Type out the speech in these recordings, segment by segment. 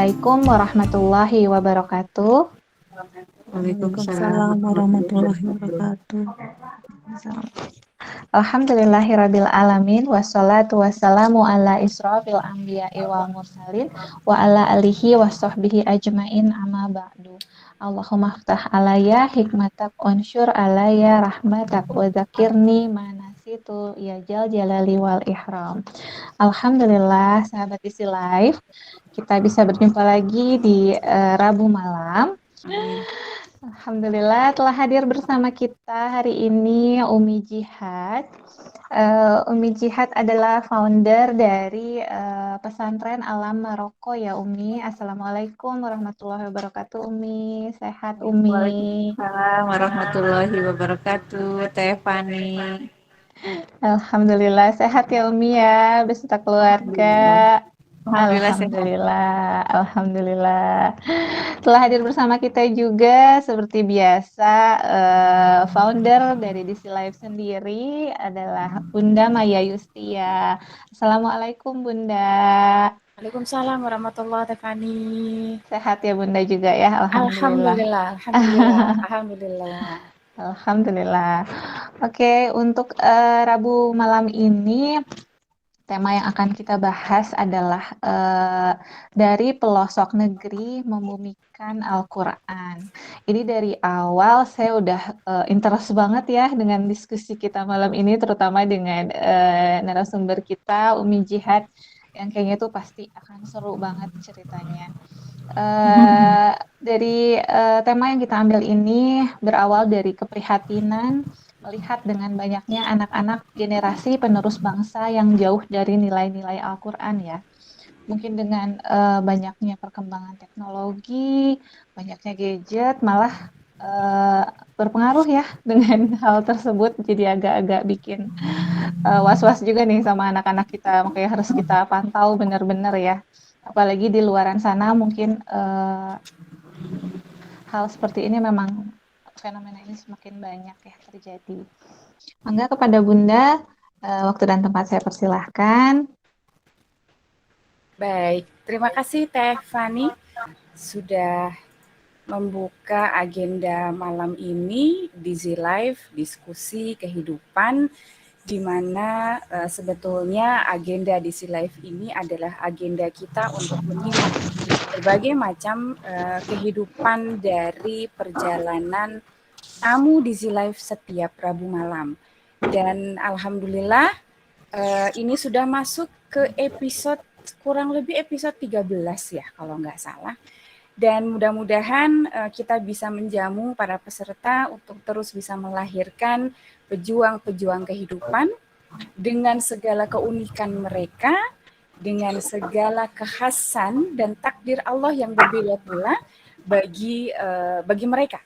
Assalamualaikum warahmatullahi wabarakatuh. Waalaikumsalam warahmatullahi wabarakatuh. Alhamdulillahirabbil alamin wassalatu wassalamu ala israfil anbiya'i wal mursalin wa ala alihi washabbihi ajmain amma ba'du. Allahumma ftah alayya hikmatak unsyur alayya rahmatak wa dzakirni manasitu ya jal jalali wal ihram. Alhamdulillah sahabat isi live, kita bisa berjumpa lagi di Rabu malam. Amin. Alhamdulillah telah hadir bersama kita hari ini Umi Jihad. Umi Jihad adalah founder dari pesantren Alam Maroko ya Umi. Assalamualaikum warahmatullahi wabarakatuh Umi. Sehat Umi? Waalaikumsalam warahmatullahi wabarakatuh, Teh Fani. Alhamdulillah sehat ya Umi ya beserta keluarga. Alhamdulillah sehat. Alhamdulillah. Telah hadir bersama kita juga seperti biasa founder dari DC Live sendiri adalah Bunda Maya Yustia. Assalamualaikum Bunda. Waalaikumsalam warahmatullahi wabarakatuh, Teh Fani. Sehat ya Bunda juga ya, alhamdulillah. Alhamdulillah. Oke, untuk Rabu malam ini tema yang akan kita bahas adalah dari pelosok negeri membumikan Al-Quran. Ini dari awal saya udah interest banget ya dengan diskusi kita malam ini, terutama dengan narasumber kita, Umi Jihad, yang kayaknya tuh pasti akan seru banget ceritanya. Dari tema yang kita ambil ini berawal dari keprihatinan melihat dengan banyaknya anak-anak generasi penerus bangsa yang jauh dari nilai-nilai Al-Quran ya. Mungkin dengan banyaknya perkembangan teknologi, banyaknya gadget, malah berpengaruh ya dengan hal tersebut. Jadi agak-agak bikin was-was juga nih sama anak-anak kita. Makanya harus kita pantau benar-benar ya. Apalagi di luaran sana mungkin hal seperti ini memang fenomena ini semakin banyak ya terjadi. Mangga kepada Bunda, waktu dan tempat saya persilahkan. Baik, terima kasih Teh Fani sudah membuka agenda malam ini di Z-Live, diskusi kehidupan, di mana sebetulnya agenda di Z-Live ini adalah agenda kita untuk menyimak berbagai macam kehidupan dari perjalanan tamu di Z-Live setiap Rabu malam. Dan alhamdulillah ini sudah masuk ke episode kurang lebih episode 13 ya kalau nggak salah. Dan mudah-mudahan kita bisa menjamu para peserta untuk terus bisa melahirkan pejuang-pejuang kehidupan dengan segala keunikan mereka, dengan segala kekhasan dan takdir Allah yang berbeda pula bagi mereka.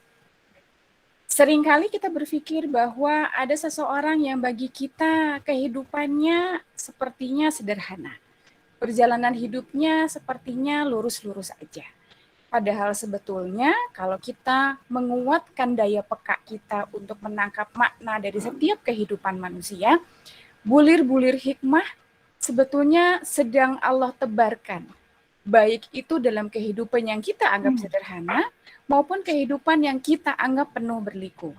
Seringkali kita berpikir bahwa ada seseorang yang bagi kita kehidupannya sepertinya sederhana. Perjalanan hidupnya sepertinya lurus-lurus aja. Padahal sebetulnya kalau kita menguatkan daya peka kita untuk menangkap makna dari setiap kehidupan manusia, bulir-bulir hikmah sebetulnya sedang Allah tebarkan. Baik itu dalam kehidupan yang kita anggap sederhana, maupun kehidupan yang kita anggap penuh berliku.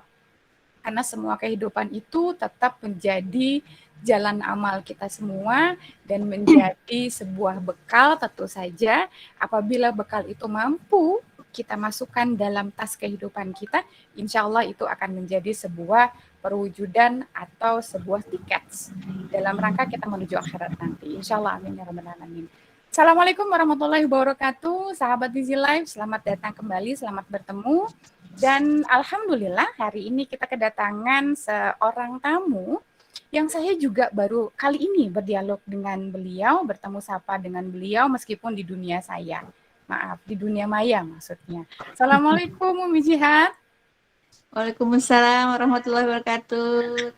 Karena semua kehidupan itu tetap menjadi jalan amal kita semua dan menjadi sebuah bekal tentu saja apabila bekal itu mampu kita masukkan dalam tas kehidupan kita, insya Allah itu akan menjadi sebuah perwujudan atau sebuah tiket dalam rangka kita menuju akhirat nanti. Insya Allah, amin ya rabbal alamin. Assalamualaikum warahmatullahi wabarakatuh, sahabat Dizi Live, selamat datang kembali, selamat bertemu. Dan alhamdulillah hari ini kita kedatangan seorang tamu yang saya juga baru kali ini berdialog dengan beliau, bertemu sapa dengan beliau meskipun di dunia saya. Maaf, di dunia maya maksudnya. Assalamualaikum Umi Jihad. Waalaikumsalam warahmatullahi wabarakatuh.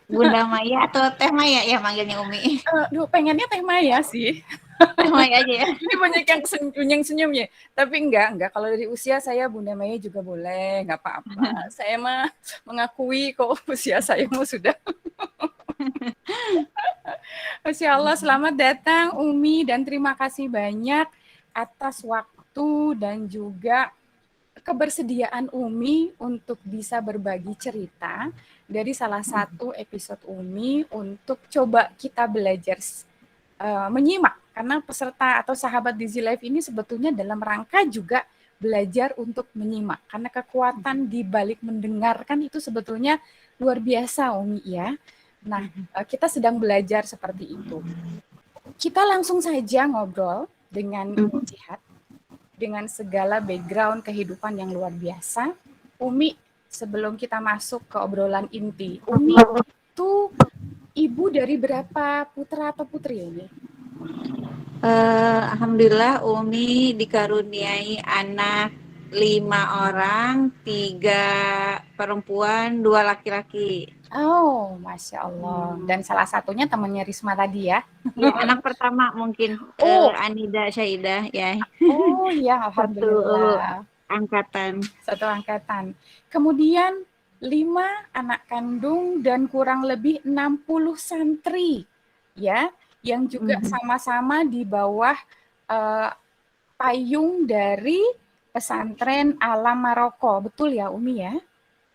Bunda Maya atau Teh Maya ya manggilnya Umi? Pengennya Teh Maya sih. Teh Maya aja ya. Ini banyak yang senyum ya. Tapi enggak. Kalau dari usia saya Bunda Maya juga boleh, enggak apa-apa. Saya mah mengakui kok usia saya mah sudah. Masya Allah, selamat datang Umi dan terima kasih banyak atas waktu waktu dan juga kebersediaan Umi untuk bisa berbagi cerita dari salah satu episode Umi untuk coba kita belajar menyimak, karena peserta atau sahabat Dizzy Life ini sebetulnya dalam rangka juga belajar untuk menyimak, karena kekuatan di balik mendengarkan itu sebetulnya luar biasa Umi ya. Nah, kita sedang belajar seperti itu. Kita langsung saja ngobrol dengan Umi Jihad dengan segala background kehidupan yang luar biasa. Umi, sebelum kita masuk ke obrolan inti, Umi itu ibu dari berapa putra atau putri Umi? Alhamdulillah Umi dikaruniai anak 5 orang, 3 perempuan, 2 laki-laki. Oh, Masya Allah. Dan salah satunya temannya Risma tadi ya? Ya, anak pertama mungkin Anida Syaidah ya. Oh iya, alhamdulillah. Satu angkatan. Kemudian 5 anak kandung dan kurang lebih 60 santri ya, yang juga sama-sama di bawah payung dari pesantren Alam Maroko. Betul ya Umi ya?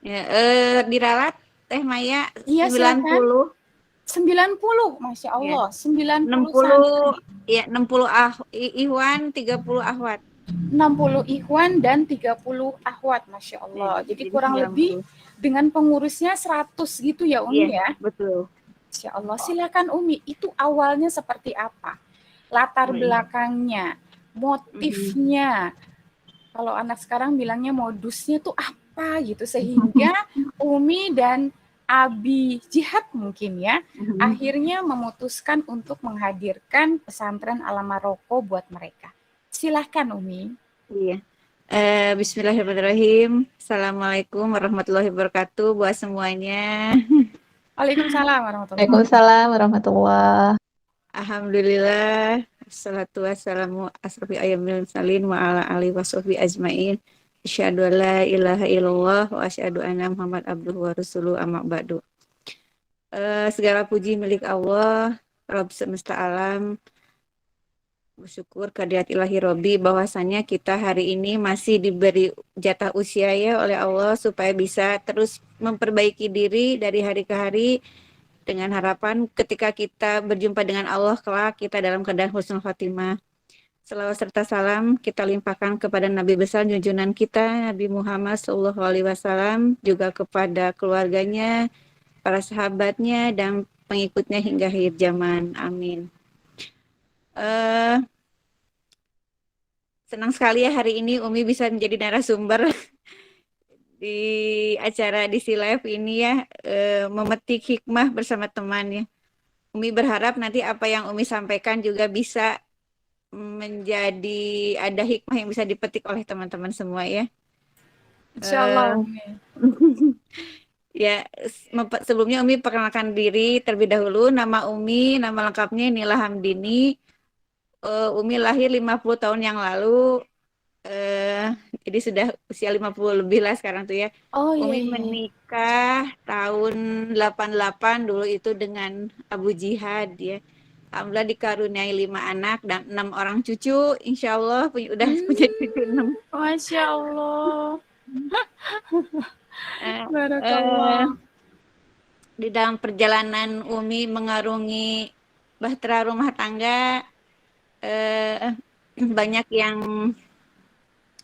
Ya, diralat Teh Maya iya, 90. 90, Masya Allah, ya. 90 santri. Ya, 60 Ikhwan, 30 Akhwat. 60 Ikhwan dan 30 Akhwat, Masya Allah. Jadi kurang 90. Lebih dengan pengurusnya 100 gitu ya Umi ya? Betul. Masya Allah, silakan Umi, itu awalnya seperti apa? Latar belakangnya, motifnya, kalau anak sekarang bilangnya modusnya tuh apa gitu, sehingga Umi dan Abi Jihad mungkin ya, akhirnya memutuskan untuk menghadirkan pesantren Alam Maroko buat mereka. Silahkan Umi. Iya. Bismillahirrahmanirrahim. Assalamualaikum warahmatullahi wabarakatuh buat semuanya. Waalaikumsalam warahmatullahi wabarakatuh. Waalaikumsalam warahmatullahi. Alhamdulillah. Assalatu wassalamu asrofi ayyamil salin wa ala alihi wassohbi ajmain. Asyhadu an la ilaha illallah wa asyhadu anna Muhammad abduhu wa rasuluhu amma ba'du. Segala puji milik Allah, Rabb semesta alam. Bersyukur kehadirat ilahi Robbi bahwasannya kita hari ini masih diberi jatah usia ya oleh Allah supaya bisa terus memperbaiki diri dari hari ke hari dengan harapan ketika kita berjumpa dengan Allah kelak kita dalam keadaan husnul khotimah. Selawat serta salam kita limpahkan kepada Nabi besar junjungan kita Nabi Muhammad SAW, juga kepada keluarganya, para sahabatnya dan pengikutnya hingga akhir zaman. Amin. Senang sekali ya hari ini Umi bisa menjadi narasumber di acara DC Live ini ya, memetik hikmah bersama temannya. Umi berharap nanti apa yang Umi sampaikan juga bisa menjadi ada hikmah yang bisa dipetik oleh teman-teman semua ya. Insyaallah Umi. Ya, sebelumnya Umi perkenalkan diri terlebih dahulu. Nama Umi, nama lengkapnya Nila Hamdini. Umi lahir 50 tahun yang lalu. Jadi sudah usia 50 lebih lah sekarang tuh ya. Umi menikah tahun 88 dulu itu dengan Abu Jihad ya. Alhamdulillah dikaruniai 5 anak dan 6 orang cucu. Insya Allah udah punya cucu 6. Masya Allah. Barakallah. Di dalam perjalanan Umi mengarungi bahtera rumah tangga, banyak yang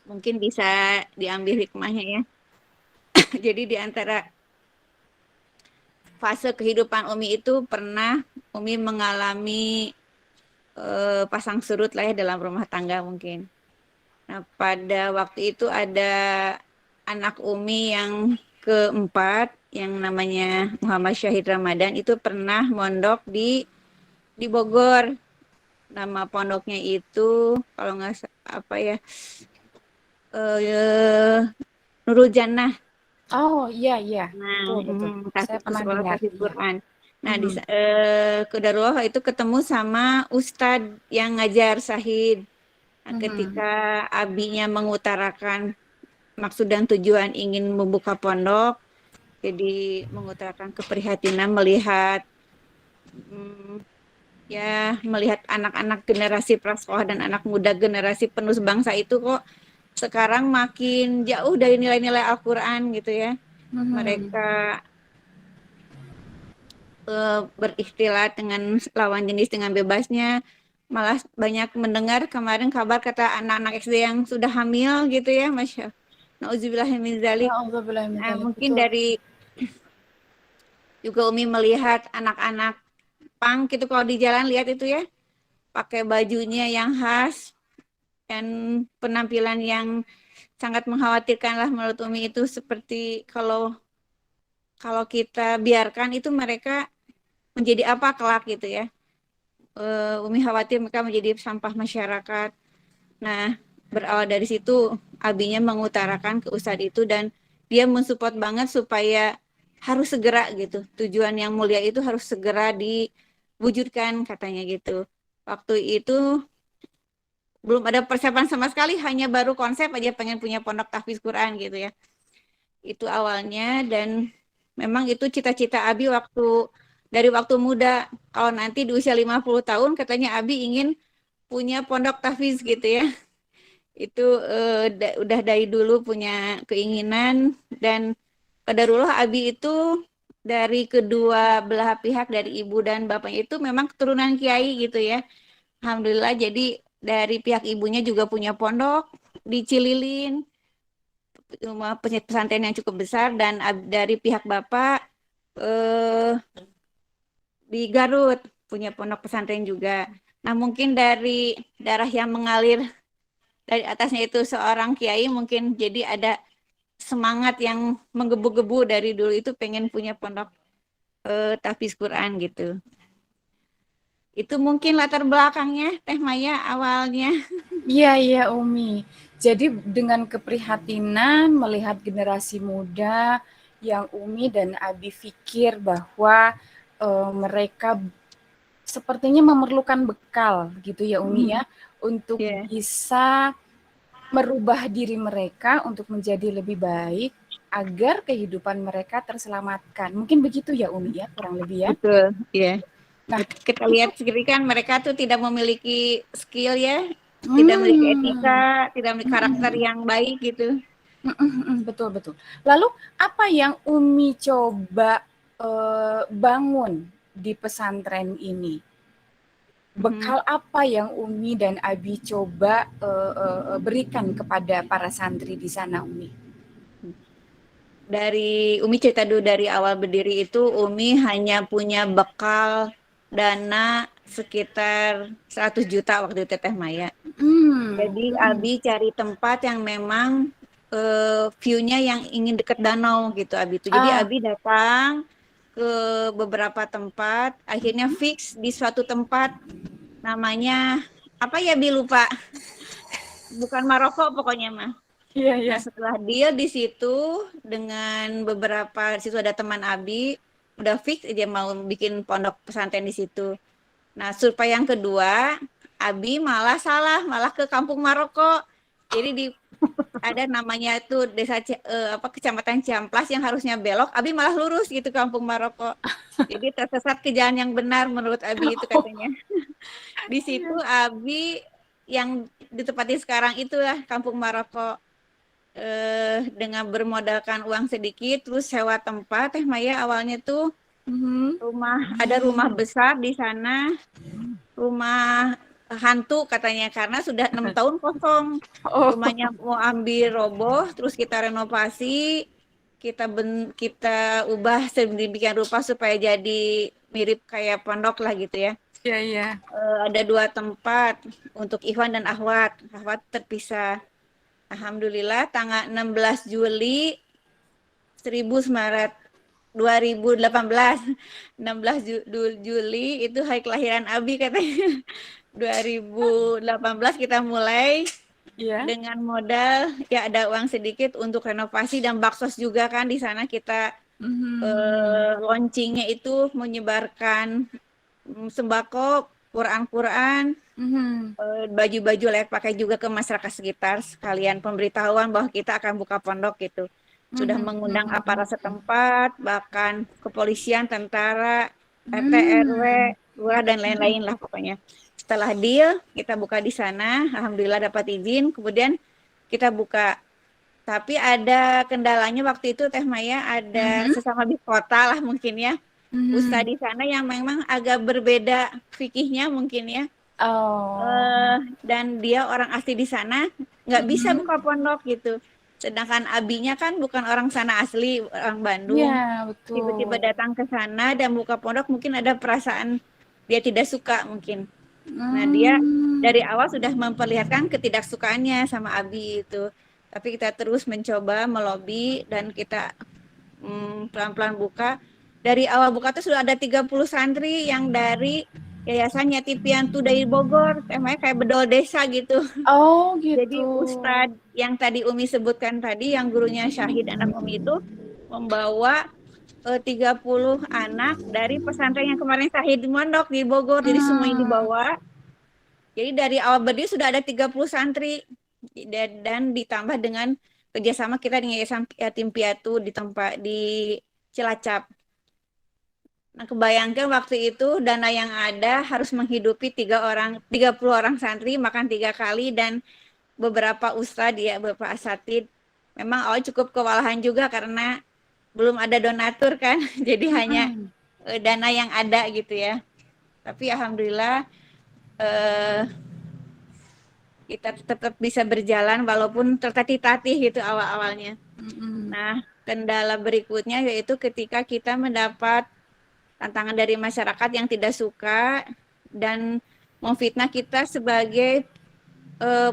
mungkin bisa diambil hikmahnya ya. Jadi di antara fase kehidupan Umi itu pernah Umi mengalami pasang surut lah ya dalam rumah tangga mungkin. Nah pada waktu itu ada anak Umi yang keempat yang namanya Muhammad Syahid Ramadan itu pernah mondok di Bogor. Nama pondoknya itu kalau nggak apa ya Nurul Jannah. Oh iya. Nah, betul. Saya pernah sekolah dengar. tahfidz Quran. Nah di Qadarullah itu ketemu sama Ustadz yang ngajar Syahid. Nah, ketika abinya mengutarakan maksud dan tujuan ingin membuka pondok, jadi mengutarakan keprihatinan melihat ya melihat anak-anak generasi prasekolah dan anak muda generasi penerus bangsa itu kok sekarang makin jauh dari nilai-nilai Al-Quran gitu ya. Mhm. Mereka berikhtilat dengan lawan jenis dengan bebasnya. Malah banyak mendengar kemarin kabar kata anak-anak SD yang sudah hamil gitu ya, Masya. Nauzubillah min zalik. Na'udzubillah min Nah, dzalik, mungkin betul. dari juga Umi melihat anak-anak pang gitu kalau di jalan lihat itu ya, pakai bajunya yang khas dan penampilan yang sangat mengkhawatirkan lah menurut Umi itu seperti kalau kalau kita biarkan itu mereka menjadi apa kelak gitu ya. Umi khawatir mereka menjadi sampah masyarakat. Nah, berawal dari situ abinya mengutarakan ke Ustadz itu dan dia mensupport banget supaya harus segera gitu. Tujuan yang mulia itu harus segera diwujudkan katanya gitu. Waktu itu belum ada persiapan sama sekali, hanya baru konsep aja pengen punya pondok tahfiz Quran gitu ya. Itu awalnya dan memang itu cita-cita Abi dari waktu muda. Kalau nanti di usia 50 tahun katanya Abi ingin punya pondok tahfiz gitu ya. Itu udah dari dulu punya keinginan dan qadarullah Abi itu dari kedua belah pihak dari ibu dan bapaknya itu memang keturunan kiai gitu ya. Alhamdulillah jadi dari pihak ibunya juga punya pondok di Cililin, rumah pesantren yang cukup besar dan dari pihak bapak eh, di Garut punya pondok pesantren juga. Nah, mungkin dari darah yang mengalir dari atasnya itu seorang kiai mungkin jadi ada semangat yang menggebu-gebu dari dulu itu pengen punya pondok tahfiz Quran gitu. Itu mungkin latar belakangnya Teh Maya awalnya. Iya, iya, Umi. Jadi dengan keprihatinan melihat generasi muda yang Umi dan Abi pikir bahwa mereka sepertinya memerlukan bekal gitu ya Umi ya untuk Ya, bisa merubah diri mereka untuk menjadi lebih baik agar kehidupan mereka terselamatkan. Mungkin begitu ya Umi ya, kurang lebih ya. betul. Ya. Nah, Kita itu lihat sendiri kan mereka tuh tidak memiliki skill ya, tidak memiliki etika, hmm, tidak memiliki karakter yang baik gitu. betul betul. Lalu apa yang Umi coba bangun di pesantren ini? Mhm. Bekal apa yang Umi dan Abi coba berikan kepada para santri di sana, Umi? Dari Umi cerita dulu dari awal berdiri itu Umi hanya punya bekal dana sekitar 100 juta waktu itu Teteh Maya. Hmm, Jadi Abi cari tempat yang memang view-nya yang ingin deket danau gitu Abi itu. Jadi ah, Abi datang ke beberapa tempat, akhirnya fix di suatu tempat namanya apa ya Bi lupa. Bukan Maroko pokoknya mah. iya Nah, iya. setelah deal di situ dengan beberapa di situ ada teman Abi, udah fix dia mau bikin pondok pesantren di situ. Nah, survei yang kedua, Abi malah salah, malah ke Kampung Maroko. Jadi ada namanya itu apa Kecamatan Ciamplas yang harusnya belok, Abi malah lurus gitu Kampung Maroko. Jadi tersesat ke jalan yang benar menurut Abi itu katanya. Di situ Abi yang ditempati sekarang itulah Kampung Maroko dengan bermodalkan uang sedikit terus sewa tempat Teh Maya awalnya tuh Mhm. rumah besar di sana, rumah hantu katanya karena sudah 6 tahun kosong. Oh, Rumahnya mau ambil roboh, terus kita renovasi, kita ubah sedemikian rupa supaya jadi mirip kayak pondok lah gitu ya. iya iya. Ada 2 tempat untuk Ikhwan dan Akhwat. Akhwat terpisah. Alhamdulillah tanggal 16 Juli 2018 16 Juli itu hari kelahiran Abi katanya 2018 kita mulai Iya. dengan modal ya ada uang sedikit untuk renovasi dan baksos juga kan di sana kita Mhm. launchingnya itu menyebarkan sembako Quran-Quran Mhm. baju-baju layak pakai juga ke masyarakat sekitar sekalian pemberitahuan bahwa kita akan buka pondok gitu. Sudah Mhm mengundang mhm aparat mhm. setempat, bahkan kepolisian, tentara, RT, RW. Mmm. lurah dan lain-lain lah pokoknya. Setelah deal, kita buka di sana, alhamdulillah dapat izin, kemudian kita buka. Tapi ada kendalanya waktu itu Teh Maya, ada Mhm, sesama di kota lah mungkin ya. Ustadz mhm. di sana yang memang agak berbeda fikihnya mungkin ya. Oh, Dan dia orang asli di sana, nggak bisa mhm. buka pondok gitu. Sedangkan abinya kan bukan orang sana asli, orang Iya, Bandung. Tiba-tiba betul. datang ke sana dan buka pondok, mungkin ada perasaan dia tidak suka mungkin. Nah, dia Mmm, dari awal sudah memperlihatkan ketidaksukaannya sama Abi itu. Tapi kita terus mencoba melobi dan kita pelan-pelan buka. Dari awal buka tuh sudah ada 30 santri yang dari Yayasan Yati Piantu dari Bogor, temanya kayak bedol desa gitu. oh gitu. Jadi Ustadz yang tadi Umi sebutkan tadi, yang gurunya Syahid anak Umi itu membawa 30 anak dari pesantren yang kemarin Syahid mondok di Bogor. Jadi semuanya Mmm, dibawa. Jadi dari awal berdiri sudah ada 30 santri dan ditambah dengan kerjasama kita dengan Yayasan Yatim Piatu di tempat di Cilacap. Nah, kebayangkan waktu itu dana yang ada harus menghidupi 30 orang santri, makan 3 kali dan beberapa ustadz ya, beberapa asatid. Memang awal cukup kewalahan juga karena belum ada donatur kan, jadi hanya mhm. dana yang ada gitu ya. Tapi alhamdulillah eh, kita tetap bisa berjalan walaupun tertatih-tatih gitu awal-awalnya. Mhm. Nah, kendala berikutnya yaitu ketika kita mendapat tantangan dari masyarakat yang tidak suka dan memfitnah kita sebagai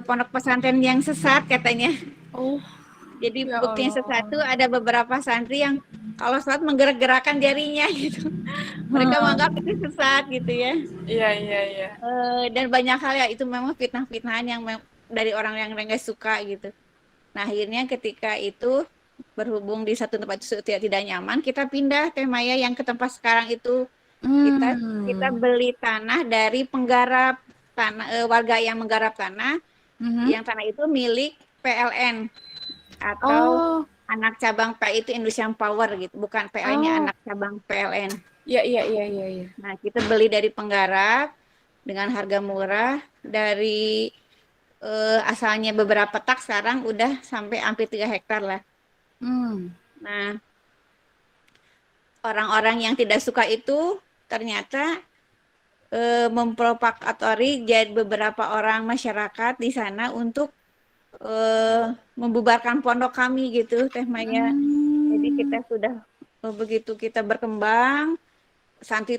pondok pesantren yang sesat katanya. Oh, Jadi ya buktinya Allah. sesat tuh ada beberapa santri yang kalau sholat menggerak-gerakkan jarinya gitu. Mereka menganggap Hmm, itu sesat gitu ya. iya iya iya. Dan banyak hal ya itu memang fitnah-fitnahan yang dari orang yang nggak suka gitu. Nah akhirnya ketika itu berhubung di satu tempat itu tidak nyaman, kita pindah Teh Maya yang ke tempat sekarang itu. Kita Mmm, beli tanah dari penggarap tanah, warga yang menggarap tanah, mhm. yang tanah itu milik PLN atau Oh anak cabang P itu Indonesian Power gitu, bukan PLN-nya, oh, anak cabang PLN. iya iya iya iya iya. Nah, kita beli dari penggarap dengan harga murah dari asalnya beberapa tak, sekarang udah sampai hampir 3 hektar lah. Mmm, Nah, orang-orang yang tidak suka itu ternyata memprovokasi jadi beberapa orang masyarakat di sana untuk membubarkan pondok kami gitu, Teh Maya. Jadi kita mmm, sudah begitu kita berkembang, santri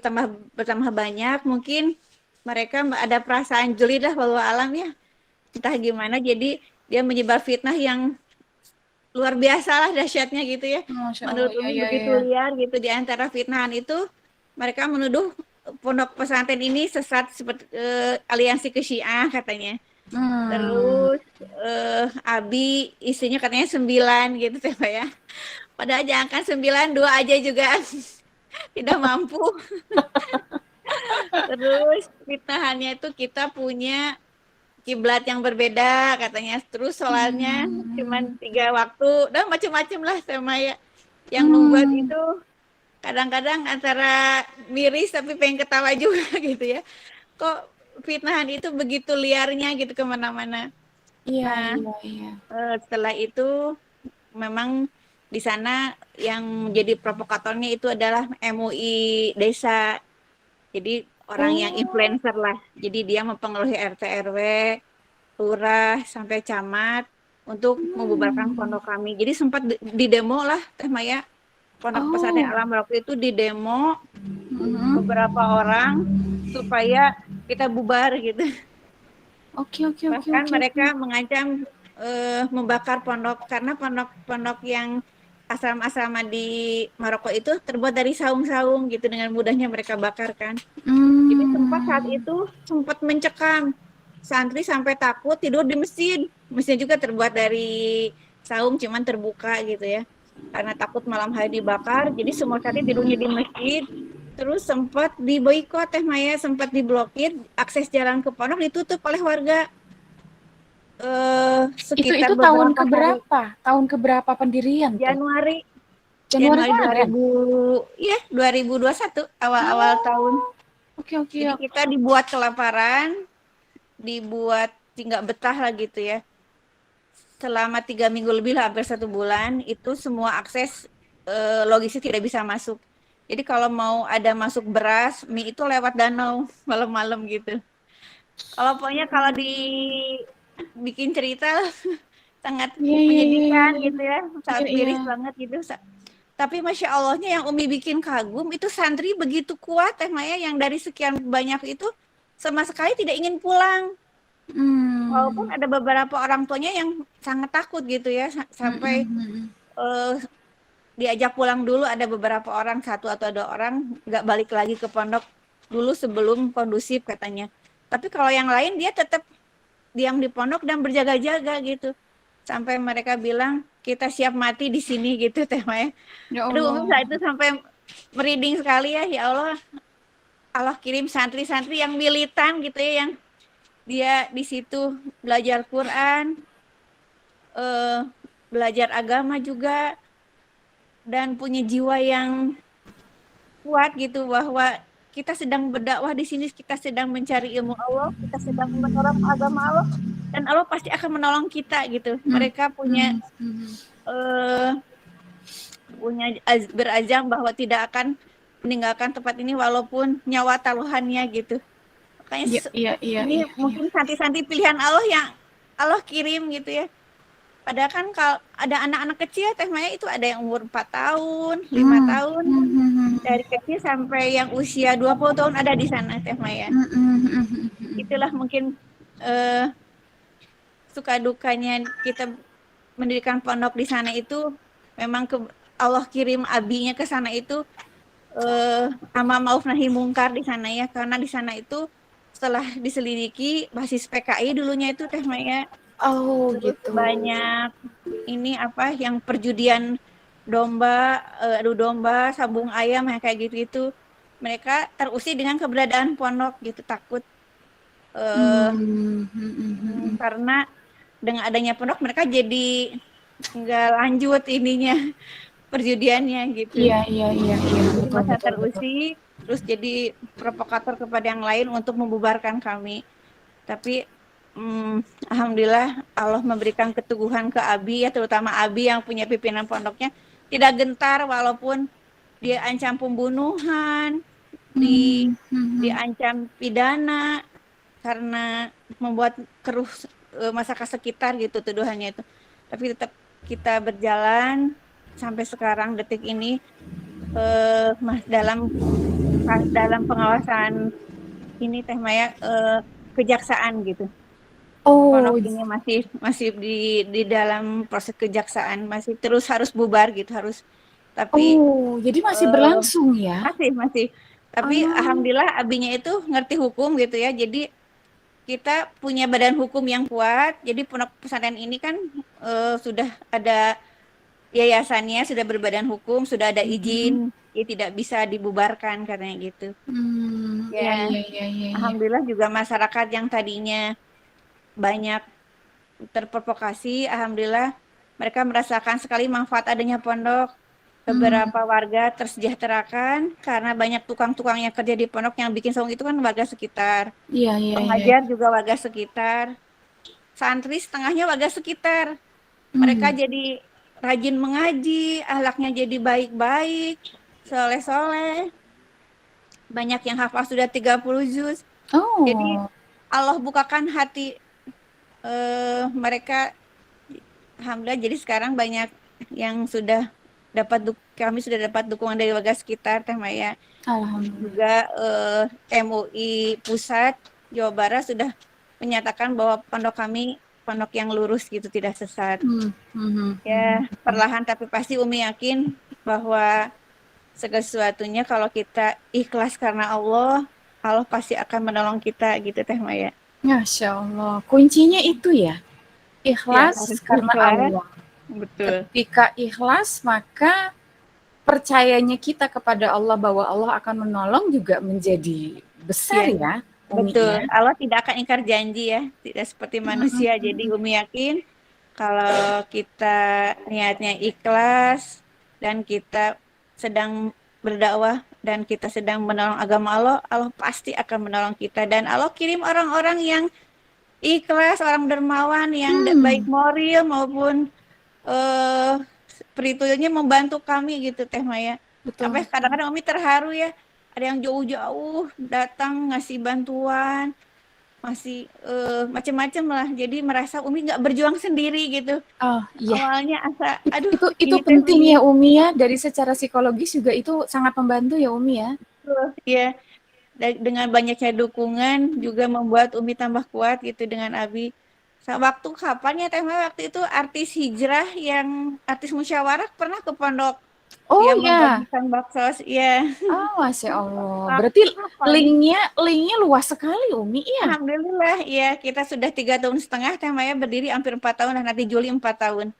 bertambah banyak, mungkin mereka ada perasaan jeli dah walau alam ya, entah gimana. Jadi dia menyebar fitnah yang luar biasa lah dahsyatnya gitu ya. Masya Allah, Menurut iya Umi iya begitu iya. liar gitu. Di antara fitnahan itu mereka menuduh pondok pesantren ini sesat seperti aliansi ke Syiah katanya. Mmm, Terus Abi istrinya katanya 9 gitu teh Pak ya. Padahal jangan 9, 2 aja juga tidak mampu. Terus fitnahannya itu kita punya kiblat yang berbeda katanya. Terus sholatnya cuma mmm, 3 waktu. Dan macam-macam lah sama ya. Yang membuat mmm, itu kadang-kadang antara miris tapi pengen ketawa juga gitu ya. Kok fitnahan itu begitu liarnya gitu kemana-mana. iya Nah, iya iya. setelah itu memang di sana yang menjadi provokatornya itu adalah MUI desa. Jadi orang yang Oh, influencer lah. Jadi dia mempengaruhi RT RW, lurah sampai camat untuk membubarkan mmm, pondok kami. Jadi sempat di demo lah Teh Maya. Pondok pesantren oh, Alam Merauke itu di demo beberapa mhm. orang supaya kita bubar gitu. Oke oke oke Bahkan oke oke. mereka mengancam membakar pondok karena pondok-pondok yang asrama-asrama di Maroko itu terbuat dari saung-saung gitu, dengan mudahnya mereka bakar kan. Jadi sempat saat Mmm, itu sempat mencekam santri sampai takut tidur di masjid. Masjid juga terbuat dari saung cuman terbuka gitu ya. Karena takut malam hari dibakar, jadi semua santri tidurnya di masjid. Terus sempat diboikot Teh Maya, sempat diblokir akses jalan ke pondok ditutup oleh warga sekitar itu tahun beberapa ke hari. berapa? Tahun ke berapa pendirian tuh? Januari Januari Januari kemarin? 2000 ya 2021 awal-awal tahun. Oh, Oke, oke. Jadi kita dibuat kelaparan, dibuat nggak betah lah gitu ya. Selama 3 minggu lebih lah, hampir 1 bulan, itu semua akses logistik tidak bisa masuk. Jadi kalau mau ada masuk beras, mie itu lewat danau malam-malam gitu. Kalau pokoknya kalau dibikin cerita sangat Iya, iya, iya, menyedihkan iya. gitu ya, Iya, sangat iya. miris banget gitu. Tapi Masya Allahnya yang Umi bikin kagum itu santri begitu kuat Teh Maya, yang dari sekian banyak itu sama sekali tidak ingin pulang. Walaupun Hmm. ada beberapa orang tuanya yang sangat takut gitu ya, Mm, mm, sampai mm, mm. eh, diajak pulang dulu, ada beberapa orang, 1 atau 2 orang nggak balik lagi ke pondok dulu sebelum kondusif katanya. Tapi kalau yang lain dia tetap diam di pondok dan berjaga-jaga gitu. Sampai mereka bilang kita siap mati di sini gitu Teh Maya. Ya Aduh, Umi Allah. saat itu sampai merinding sekali ya, ya Allah. Allah kirim santri-santri yang militan gitu ya, yang dia di situ belajar Quran, eh, belajar agama juga, dan punya jiwa yang kuat gitu, bahwa kita sedang berdakwah di sini, kita sedang mencari ilmu Allah, kita sedang menolong agama Allah, dan Allah pasti akan menolong kita gitu. Mm, Mereka punya mm, mm. eh, berazam bahwa tidak akan meninggalkan tempat ini walaupun nyawa taruhannya gitu. Makanya Iya, iya, iya, ini iya, iya. mungkin santri-santri pilihan Allah yang Allah kirim gitu ya. Padahal kan kalau ada anak-anak kecil Teh Maya, itu ada yang umur 4 tahun, 5 Hmm, tahun, hmm, hmm, hmm, dari kecil sampai yang usia 20 tahun ada di sana Teh Maya. hmm, hmm, hmm, hmm, hmm. Itulah mungkin eh, suka dukanya kita mendirikan pondok di sana itu, memang Allah kirim abinya ke sana itu, ama mauf nahi mungkar di sana ya, karena di sana itu setelah diselidiki basis PKI dulunya itu Teh Maya. Oh, Terus gitu. banyak ini apa yang perjudian domba, adu domba, sabung ayam yang kayak gitu-gitu. Mereka terusir dengan keberadaan pondok gitu, takut eh, Hmm, hmm, hmm, hmm, hmm. karena dengan adanya pondok mereka jadi nggak lanjut ininya perjudiannya gitu. Iya, iya, iya, iya. Jadi Betul, masa betul, betul. terusik, terus jadi provokator kepada yang lain untuk membubarkan kami. Tapi alhamdulillah Allah memberikan keteguhan ke Abi ya, terutama Abi yang punya pimpinan pondoknya, tidak gentar walaupun dia ancam pembunuhan, di Hmm, hmm, hmm. diancam pidana karena membuat keruh masyarakat sekitar gitu tuduhannya itu. Tapi tetap kita berjalan sampai sekarang detik ini, dalam dalam pengawasan ini Teh Maya, kejaksaan gitu. Pondok Oh, ini masih masih di dalam proses kejaksaan, masih terus harus bubar gitu, harus. Tapi oh, jadi masih eh, berlangsung ya? masih tapi Oh, alhamdulillah abinya itu ngerti hukum gitu ya, jadi kita punya badan hukum yang kuat. Jadi pondok pesantren ini kan sudah ada yayasannya, sudah berbadan hukum, sudah ada mhm. izin, ya tidak bisa dibubarkan katanya gitu Iya, ya. iya, iya, iya, iya. Alhamdulillah juga masyarakat yang tadinya banyak terprovokasi, alhamdulillah mereka merasakan sekali manfaat adanya pondok. Hmm, Beberapa warga tersejahterakan karena banyak tukang-tukang yang kerja di pondok, yang bikin saung itu kan warga sekitar. iya, iya, iya. Pengajar juga warga sekitar. Santri setengahnya warga sekitar. Mereka Hmm. jadi rajin mengaji, akhlaknya jadi baik-baik, soleh-soleh. Banyak yang hafal sudah 30 juz. Jadi Oh, Allah bukakan hati mereka. Alhamdulillah, jadi sekarang banyak yang sudah kami sudah dapat dukungan dari warga sekitar Teh Maya. alhamdulillah. Juga MUI Pusat Jawa Barat sudah menyatakan bahwa pondok kami pondok yang lurus gitu, tidak sesat. Hmm, mhm, mhm, Ya, mhm. perlahan tapi pasti Umi yakin bahwa segala sesuatunya kalau kita ikhlas karena Allah, Allah pasti akan menolong kita gitu Teh Maya. Masya Allah. Kuncinya itu ya, Ya, ikhlas harus karena ikhlas, Allah. betul. Ketika ikhlas, maka percayanya kita kepada Allah bahwa Allah akan menolong juga menjadi besar Ya, ya, Umi betul. ya. Allah tidak akan ingkar janji ya, tidak seperti Mhm, manusia. Jadi Umi yakin kalau kita niatnya ikhlas dan kita sedang berdakwah dan kita sedang menolong agama Allah, Allah pasti akan menolong kita. Dan Allah kirim orang-orang yang ikhlas, orang dermawan, yang baik moral maupun spiritualnya membantu kami gitu Teh Maya. Betul. Sampai kadang-kadang Umi terharu ya, ada yang jauh-jauh datang ngasih bantuan, masih macam-macam lah. Jadi merasa Umi nggak berjuang sendiri gitu. Oh iya. Awalnya asa, aduh Itu ini teh penting begini. ya Umi ya, dari secara psikologis juga itu sangat membantu ya Umi ya. Ya, dengan banyaknya dukungan juga membuat Umi tambah kuat gitu dengan Abi. Waktu kapan ya Teh Maya, waktu itu artis hijrah yang artis musyawarah pernah ke pondok Oh yang ya. membagikan baksos, ya. Oh, Masya Allah. Berarti Waktu kapan? linknya luas sekali Umi ya. Alhamdulillah, ya kita sudah 3 tahun setengah Teh Maya berdiri, hampir 4 tahun, nah nanti Juli 4 tahun.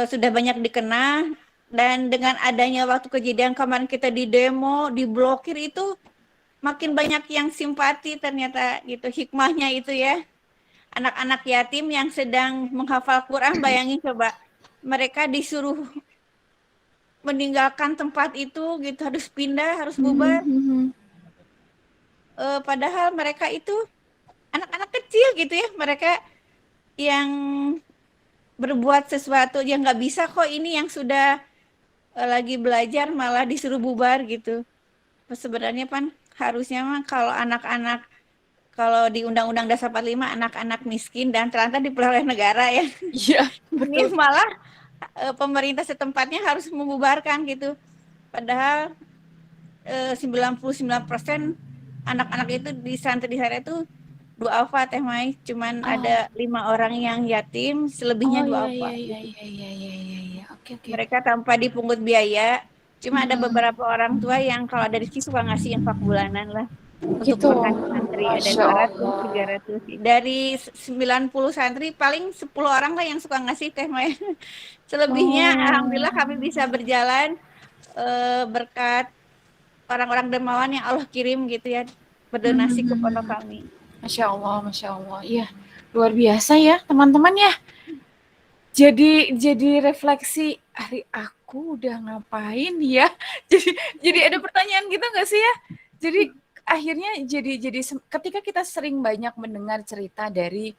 Sudah banyak dikenal, dan dengan adanya waktu kejadian kemarin kita di demo, diblokir itu makin banyak yang simpati ternyata gitu, hikmahnya itu ya. Anak-anak yatim yang sedang menghafal Quran, bayangin coba, mereka disuruh meninggalkan tempat itu gitu, harus pindah, harus bubar. Padahal mereka itu anak-anak kecil gitu ya, mereka yang berbuat sesuatu yang nggak bisa kok, ini yang sudah lagi belajar malah disuruh bubar gitu. Sebenarnya kan harusnya mah kalau anak-anak, kalau di Undang-Undang Dasar 45 anak-anak miskin dan terlantar dipelihara oleh negara ya. Iya, Ini betul. malah pemerintah setempatnya harus membubarkan gitu. Padahal 99% anak-anak itu di santri di sana itu duafa Teh Mai, cuman ada 5 orang yang yatim, selebihnya duafa. Iya. Oke. Mereka tanpa dipungut biaya. Cuma ada beberapa orang tua yang kalau ada rezeki suka ngasih infak bulanan lah untuk Gitu. makan santri. Ada Masya 200, Allah. 300. Dari 90 santri paling 10 orang lah yang suka ngasih Teh Maya. Selebihnya alhamdulillah kami bisa berjalan berkat orang-orang dermawan yang Allah kirim gitu ya, berdonasi ke pondok kami. Masya Allah. Iya, luar biasa ya teman-teman ya. Jadi refleksi, hari aku udah ngapain ya? Jadi ada pertanyaan gitu nggak sih ya? Jadi akhirnya jadi ketika kita sering banyak mendengar cerita dari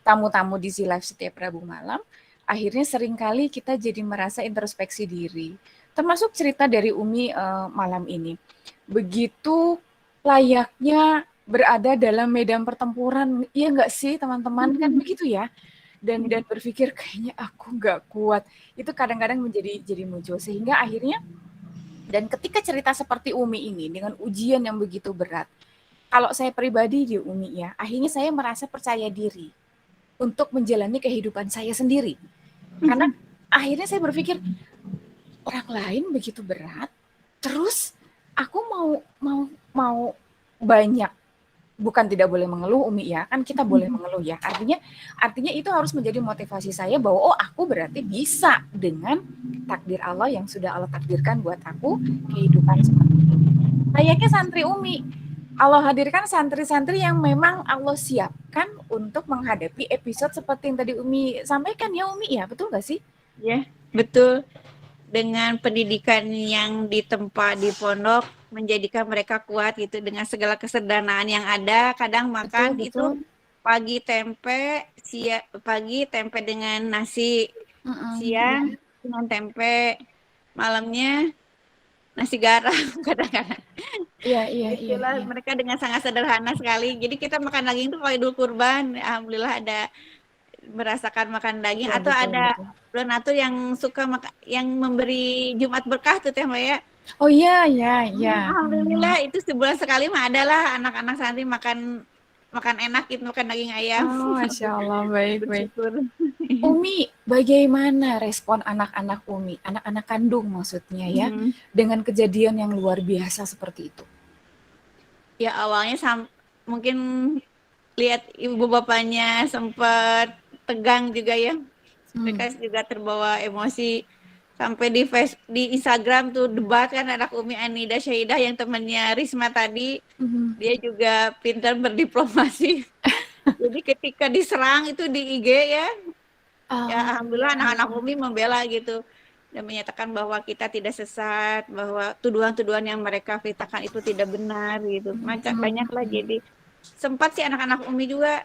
tamu-tamu di Zilive setiap Rabu malam, akhirnya seringkali kita jadi merasa introspeksi diri. Termasuk cerita dari Umi malam ini. Begitu layaknya berada dalam medan pertempuran, iya nggak sih teman-teman? Kan begitu ya? Dan berpikir kayaknya aku nggak kuat. Itu kadang-kadang jadi muncul. Sehingga akhirnya, dan ketika cerita seperti Umi ini dengan ujian yang begitu berat, kalau saya pribadi di Umi ya, akhirnya saya merasa percaya diri untuk menjalani kehidupan saya sendiri. Karena akhirnya saya berpikir, orang lain begitu berat, terus aku mau banyak, bukan tidak boleh mengeluh Umi ya, kan kita boleh mengeluh ya. Artinya itu harus menjadi motivasi saya bahwa aku berarti bisa dengan takdir Allah yang sudah Allah takdirkan buat aku, kehidupan seperti ini. Layaknya santri Umi, Allah hadirkan santri-santri yang memang Allah siapkan untuk menghadapi episode seperti yang tadi Umi sampaikan ya Umi ya, betul nggak sih? Ya, betul. Dengan pendidikan yang ditempa di pondok menjadikan mereka kuat gitu, dengan segala kesederhanaan yang ada. Kadang makan Betul. itu pagi tempe dengan nasi, siang dengan tempe, malamnya nasi garam kadang-kadang. Iya. Itulah mereka dengan sangat sederhana sekali. Jadi kita makan daging itu kalau Idul Kurban, alhamdulillah ada merasakan makan daging. Atau ada donatur yang suka yang memberi Jumat berkah tuh Teh Maya. Oh iya. Alhamdulillah itu sebulan sekali mah adalah anak-anak santri makan enak gitu, makan daging ayam. Oh, Masya Allah, baik. Bersyukur. Umi, bagaimana respon anak-anak Umi, anak-anak kandung maksudnya ya, dengan kejadian yang luar biasa seperti itu? Ya awalnya mungkin lihat ibu bapaknya sempat tegang juga ya. Mereka juga terbawa emosi. Sampai di Instagram tuh debat kan anak Umi Anida Syahidah yang temannya Risma tadi. Dia juga pintar berdiplomasi. Jadi ketika diserang itu di IG ya, ya alhamdulillah anak-anak Umi membela gitu. dan menyatakan bahwa kita tidak sesat, bahwa tuduhan-tuduhan yang mereka beritakan itu tidak benar gitu. Banyaklah, jadi sempat sih anak-anak Umi juga,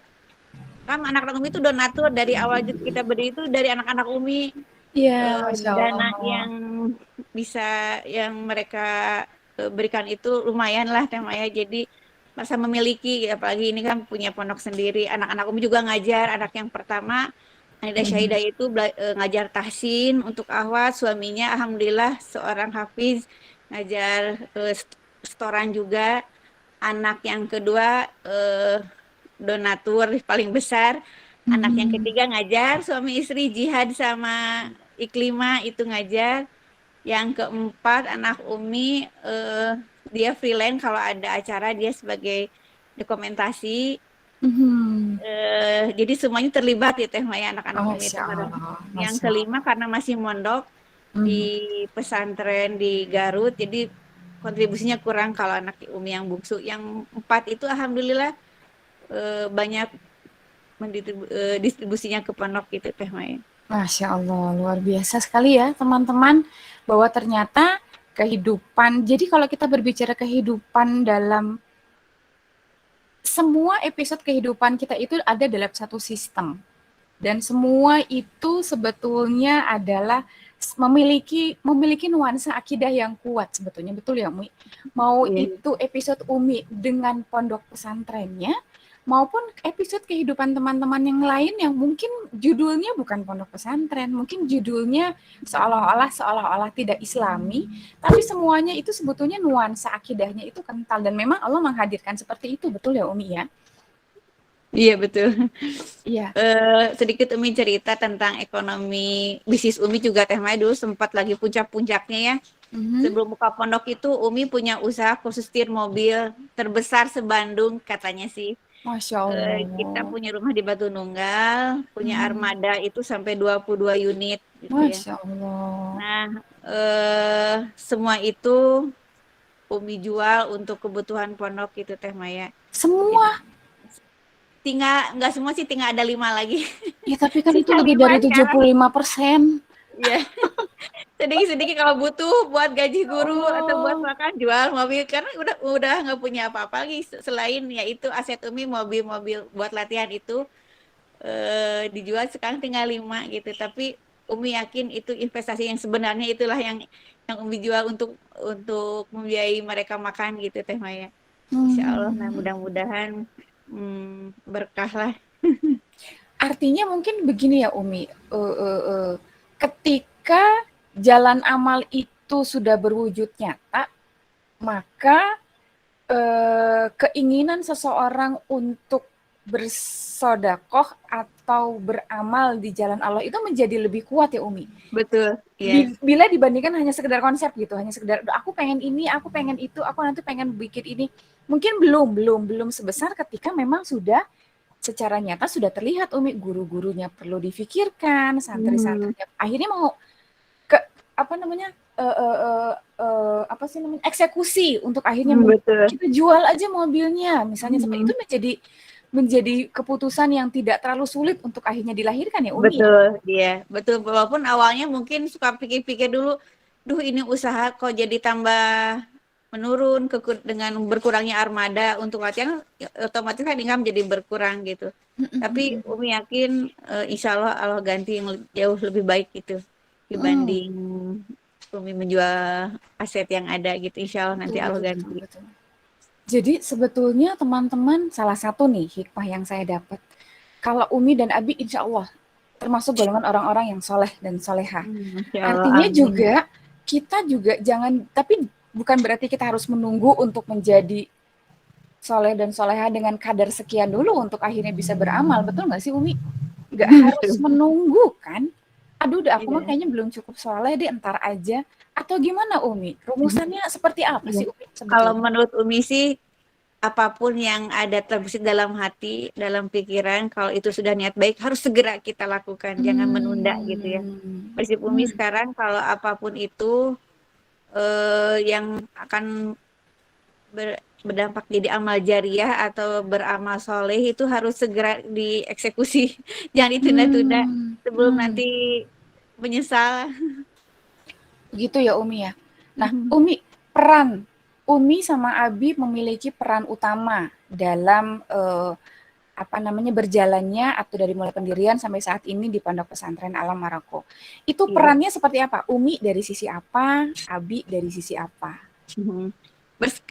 kan anak-anak Umi itu donatur dari awal kita berdiri itu dari anak-anak Umi. Iya, Masya Dana Allah. yang bisa yang mereka berikan itu lumayan lah Teh Maya, jadi masa memiliki, apalagi ini kan punya pondok sendiri. Anak-anak Umi juga ngajar, anak yang pertama Anida Syahidah itu ngajar tahsin untuk Ahwat, suaminya alhamdulillah seorang hafiz, ngajar setoran juga. Anak yang kedua donatur paling besar. Anak yang ketiga ngajar, suami istri jihad sama Iklima itu ngajar. Yang keempat anak Umi dia freelance, kalau ada acara dia sebagai dokumentasi. Jadi semuanya terlibat ya Teh Maya, anak-anak Umi itu. Masya Allah. Yang Masya kelima karena masih mondok di Allah. pesantren di Garut, jadi kontribusinya kurang kalau anak Umi yang bungsu. Yang empat itu alhamdulillah banyak distribusinya ke pondok gitu Teh Maya. Masya Allah, luar biasa sekali ya teman-teman, bahwa ternyata kehidupan, jadi kalau kita berbicara kehidupan dalam semua episode kehidupan kita itu ada dalam satu sistem. Dan semua itu sebetulnya adalah memiliki nuansa akidah yang kuat sebetulnya, betul ya Umi? Mau itu episode Umi dengan pondok pesantrennya, maupun episode kehidupan teman-teman yang lain yang mungkin judulnya bukan pondok pesantren, mungkin judulnya seolah-olah tidak islami, tapi semuanya itu sebetulnya nuansa akidahnya itu kental, dan memang Allah menghadirkan seperti itu, betul ya Umi ya? Iya betul. Iya. Sedikit Umi cerita tentang ekonomi bisnis Umi juga Teh Maya, dulu sempat lagi puncak-puncaknya ya. Sebelum buka pondok itu Umi punya usaha kursus setir mobil terbesar se-Bandung katanya sih. Masya Allah. Kita punya rumah di Batu Nunggal, punya armada itu sampai 22 unit gitu ya. Masya Allah. Nah, semua itu Umi jual untuk kebutuhan pondok gitu Teh Maya. Semua? Tinggal, nggak semua sih, tinggal ada 5 lagi. Ya tapi kan itu lebih dari 75%. Iya. Sedikit-sedikit kalau butuh buat gaji guru atau buat makan, jual mobil, karena udah nggak punya apa-apa lagi selain yaitu aset Umi mobil-mobil buat latihan itu dijual, sekarang tinggal 5 gitu. Tapi Umi yakin itu investasi yang sebenarnya, itulah yang Umi jual untuk membiayai mereka makan gitu Teh Maya. Insya Allah, nah mudah-mudahan berkah lah. Artinya mungkin begini ya Umi, ketika jalan amal itu sudah berwujud nyata, maka keinginan seseorang untuk bersodakoh atau beramal di jalan Allah itu menjadi lebih kuat ya Umi. Betul. Iya. Bila dibandingkan hanya sekedar konsep gitu, hanya sekedar aku pengen ini, aku pengen itu, aku nanti pengen bikin ini. Mungkin belum sebesar ketika memang sudah secara nyata sudah terlihat Umi, guru-gurunya perlu difikirkan, santri-santrinya akhirnya mau ke eksekusi untuk akhirnya kita jual aja mobilnya misalnya, seperti itu menjadi keputusan yang tidak terlalu sulit untuk akhirnya dilahirkan ya Umi. Betul, dia betul, walaupun awalnya mungkin suka pikir-pikir dulu, duh ini usaha kok jadi tambah menurun dengan berkurangnya armada untuk latihan, otomatis kan income jadi berkurang gitu. Tapi Umi yakin insya Allah ganti yang jauh lebih baik gitu dibanding Umi menjual aset yang ada gitu. Insya Allah nanti Allah ganti. Betul. Jadi sebetulnya teman-teman, salah satu nih hikmah yang saya dapat, kalau Umi dan Abi insya Allah termasuk golongan orang-orang yang soleh dan soleha. Artinya juga kita juga jangan, tapi bukan berarti kita harus menunggu untuk menjadi soleh dan soleha dengan kadar sekian dulu untuk akhirnya bisa beramal, betul nggak sih Umi? Nggak harus menunggu kan? Aduh, aku mah kayaknya belum cukup soleh deh, entar aja. Atau gimana Umi? Rumusannya seperti apa sih Umi? Kalau menurut Umi sih, apapun yang ada terbesit dalam hati, dalam pikiran, kalau itu sudah niat baik, harus segera kita lakukan, jangan menunda gitu ya. Prinsip Umi sekarang, kalau apapun itu yang akan berdampak jadi amal jariah atau beramal soleh, itu harus segera dieksekusi, jangan ditunda-tunda sebelum nanti menyesal. Begitu ya Umi ya. Nah, Mhm. Umi sama Abi memiliki peran utama dalam berjalannya atau dari mulai pendirian sampai saat ini di Pondok Pesantren Alam Maroko. Itu Iya. perannya seperti apa? Umi dari sisi apa? Abi dari sisi apa? Mhm.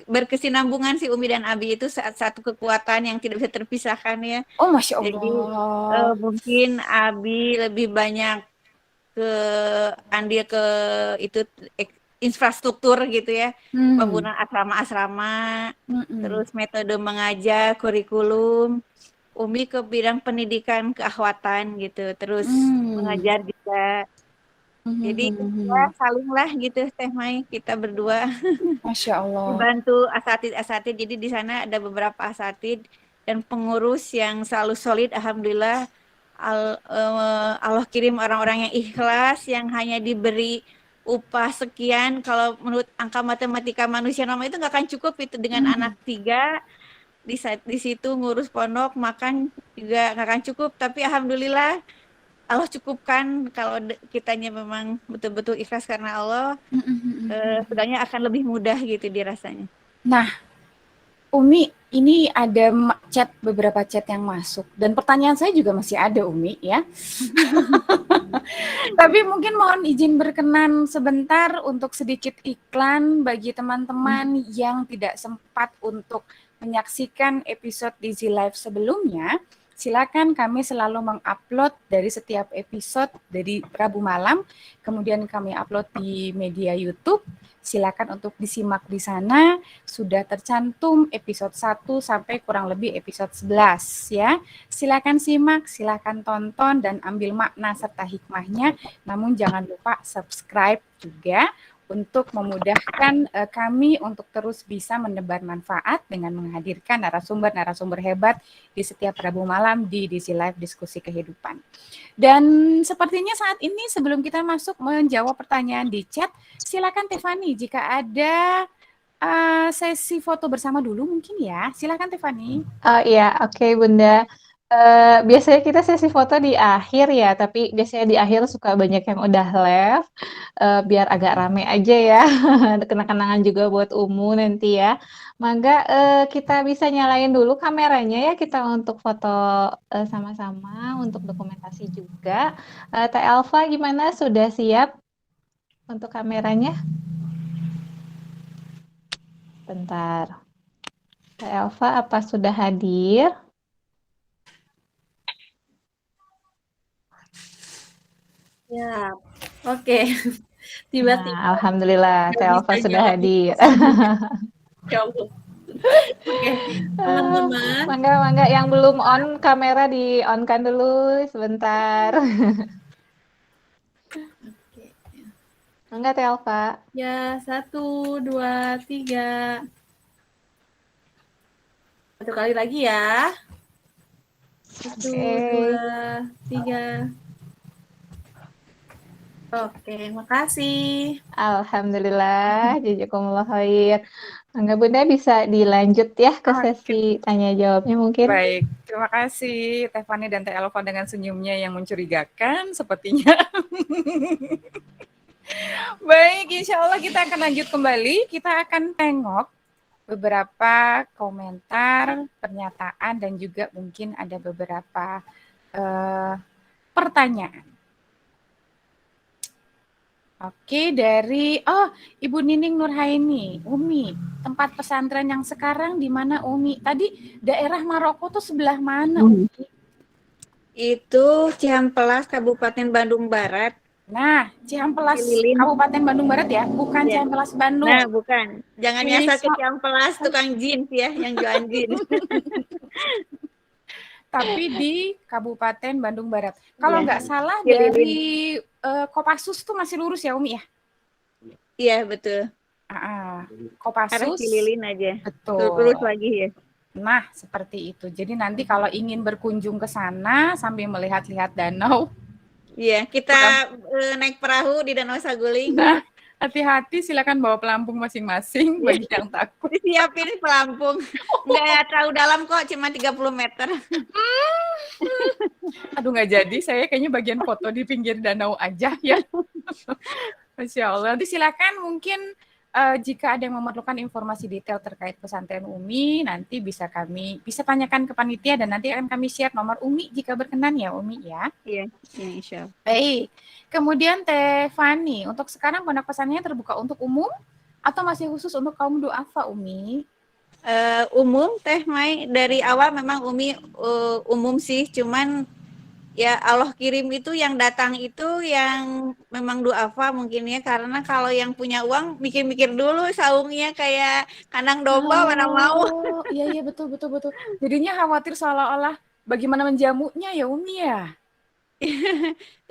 Berkesinambungan si Umi dan Abi itu satu kekuatan yang tidak bisa terpisahkan ya. Oh, Masya Jadi Allah. mungkin Abi lebih banyak ke andil ke itu infrastruktur gitu ya, Hmm. pembangunan asrama-asrama, Mm-mm. terus metode mengajar, kurikulum. Umi ke bidang pendidikan keakhwatan gitu, terus Hmm. mengajar juga. Jadi ya Hmm. saling lah gitu Teh Mai, kita berdua Masya Allah. dibantu asatid-asatid. Jadi di sana ada beberapa asatid dan pengurus yang selalu solid. Alhamdulillah Allah kirim orang-orang yang ikhlas, yang hanya diberi upah sekian. Kalau menurut angka matematika manusia normal itu nggak akan cukup itu dengan anak Hmm. 3 di situ ngurus pondok, makan juga nggak akan cukup. Tapi alhamdulillah Allah cukupkan kalau kitanya memang betul-betul ikhlas karena Allah, sebenarnya akan lebih mudah gitu dirasanya. Nah, Umi, ini ada beberapa chat yang masuk dan pertanyaan saya juga masih ada Umi ya. Tapi mungkin mohon izin berkenan sebentar untuk sedikit iklan bagi teman-teman yang tidak sempat untuk menyaksikan episode Dizzy Live sebelumnya. Silakan, kami selalu mengupload dari setiap episode dari Rabu malam, kemudian kami upload di media YouTube. Silakan untuk disimak di sana, sudah tercantum episode 1 sampai kurang lebih episode 11 ya. Silakan simak, silakan tonton dan ambil makna serta hikmahnya. Namun jangan lupa subscribe juga untuk memudahkan kami untuk terus bisa menebar manfaat dengan menghadirkan narasumber-narasumber hebat di setiap Rabu malam di DC Live Diskusi Kehidupan. Dan sepertinya saat ini sebelum kita masuk menjawab pertanyaan di chat, silakan Tiffany jika ada sesi foto bersama dulu mungkin ya. Silakan Tiffany. Oh iya, oke Bunda. Biasanya kita sesi foto di akhir ya, tapi biasanya di akhir suka banyak yang udah live, biar agak rame aja ya. Kenang-kenangan juga buat Umu nanti ya. Mangga kita bisa nyalain dulu kameranya ya kita untuk foto sama-sama, untuk dokumentasi juga. Teh Alfa gimana? Sudah siap untuk kameranya? Bentar. Teh Alfa apa sudah hadir? Ya, oke. Nah, Tiba-tiba alhamdulillah nggak Teh bisa Alfa sudah jawab di hadir. posisi. Ya Allah. Oke, Eh, teman-teman. Mangga yang belum on kamera di on kan dulu sebentar. Mangga Teh Alfa. Ya, 1, 2, 3. Satu kali lagi ya. 1, 2, Oke. 3. Oke, makasih. Alhamdulillah, jazakumullah khair. Mangga Bunda bisa dilanjut ya ke Oke. sesi tanya jawabnya mungkin. Baik, terima kasih Tiffany dan Teh Elva dengan senyumnya yang mencurigakan sepertinya. Baik, insya Allah kita akan lanjut kembali. Kita akan tengok beberapa komentar, pernyataan, dan juga mungkin ada beberapa pertanyaan. Oke, dari Ibu Nining Nurhaini, Umi, tempat pesantren yang sekarang di mana Umi? Tadi daerah Maroko tuh sebelah mana Umi? Itu Cihampelas, Kabupaten Bandung Barat. Nah, Cihampelas, Cililin. Kabupaten Bandung Barat ya, bukan Ya. Cihampelas Bandung. Nah, bukan. Jangan nyasar ke Bisa. Cihampelas tukang jeans ya, yang jualan jeans. Tapi di Kabupaten Bandung Barat. Kalau Iya. nggak salah Cililin. dari Kopassus tuh masih lurus ya Umi ya? Iya, betul. Arah Arah Kopassus. Cililin aja. Betul. Lurus lagi ya. Nah, seperti itu. Jadi nanti kalau ingin berkunjung ke sana sambil melihat-lihat danau, Iya, kita naik perahu di Danau Saguling. nah hati-hati silakan bawa pelampung masing-masing bagi yang takut. Disiapin pelampung. Nggak terlalu dalam kok, cuma 30 meter. Aduh nggak jadi, saya kayaknya bagian foto di pinggir danau aja ya. Masya Allah. Nanti silakan mungkin jika ada yang memerlukan informasi detail terkait pesantren Umi, nanti bisa tanyakan ke panitia dan nanti akan kami share nomor Umi jika berkenan ya Umi ya. Iya, ya, insya Allah. Baik. Kemudian Teh Fani, untuk sekarang pondok pesantrennya terbuka untuk umum atau masih khusus untuk kaum duafa Umi? Umum Teh Mai, dari awal memang Umi umum sih, cuman ya Allah kirim itu yang datang itu yang memang duafa mungkin ya, karena kalau yang punya uang mikir-mikir dulu saungnya kayak kandang domba mana mau. Oh, iya betul. Jadinya khawatir seolah-olah bagaimana menjamunya ya Umi ya.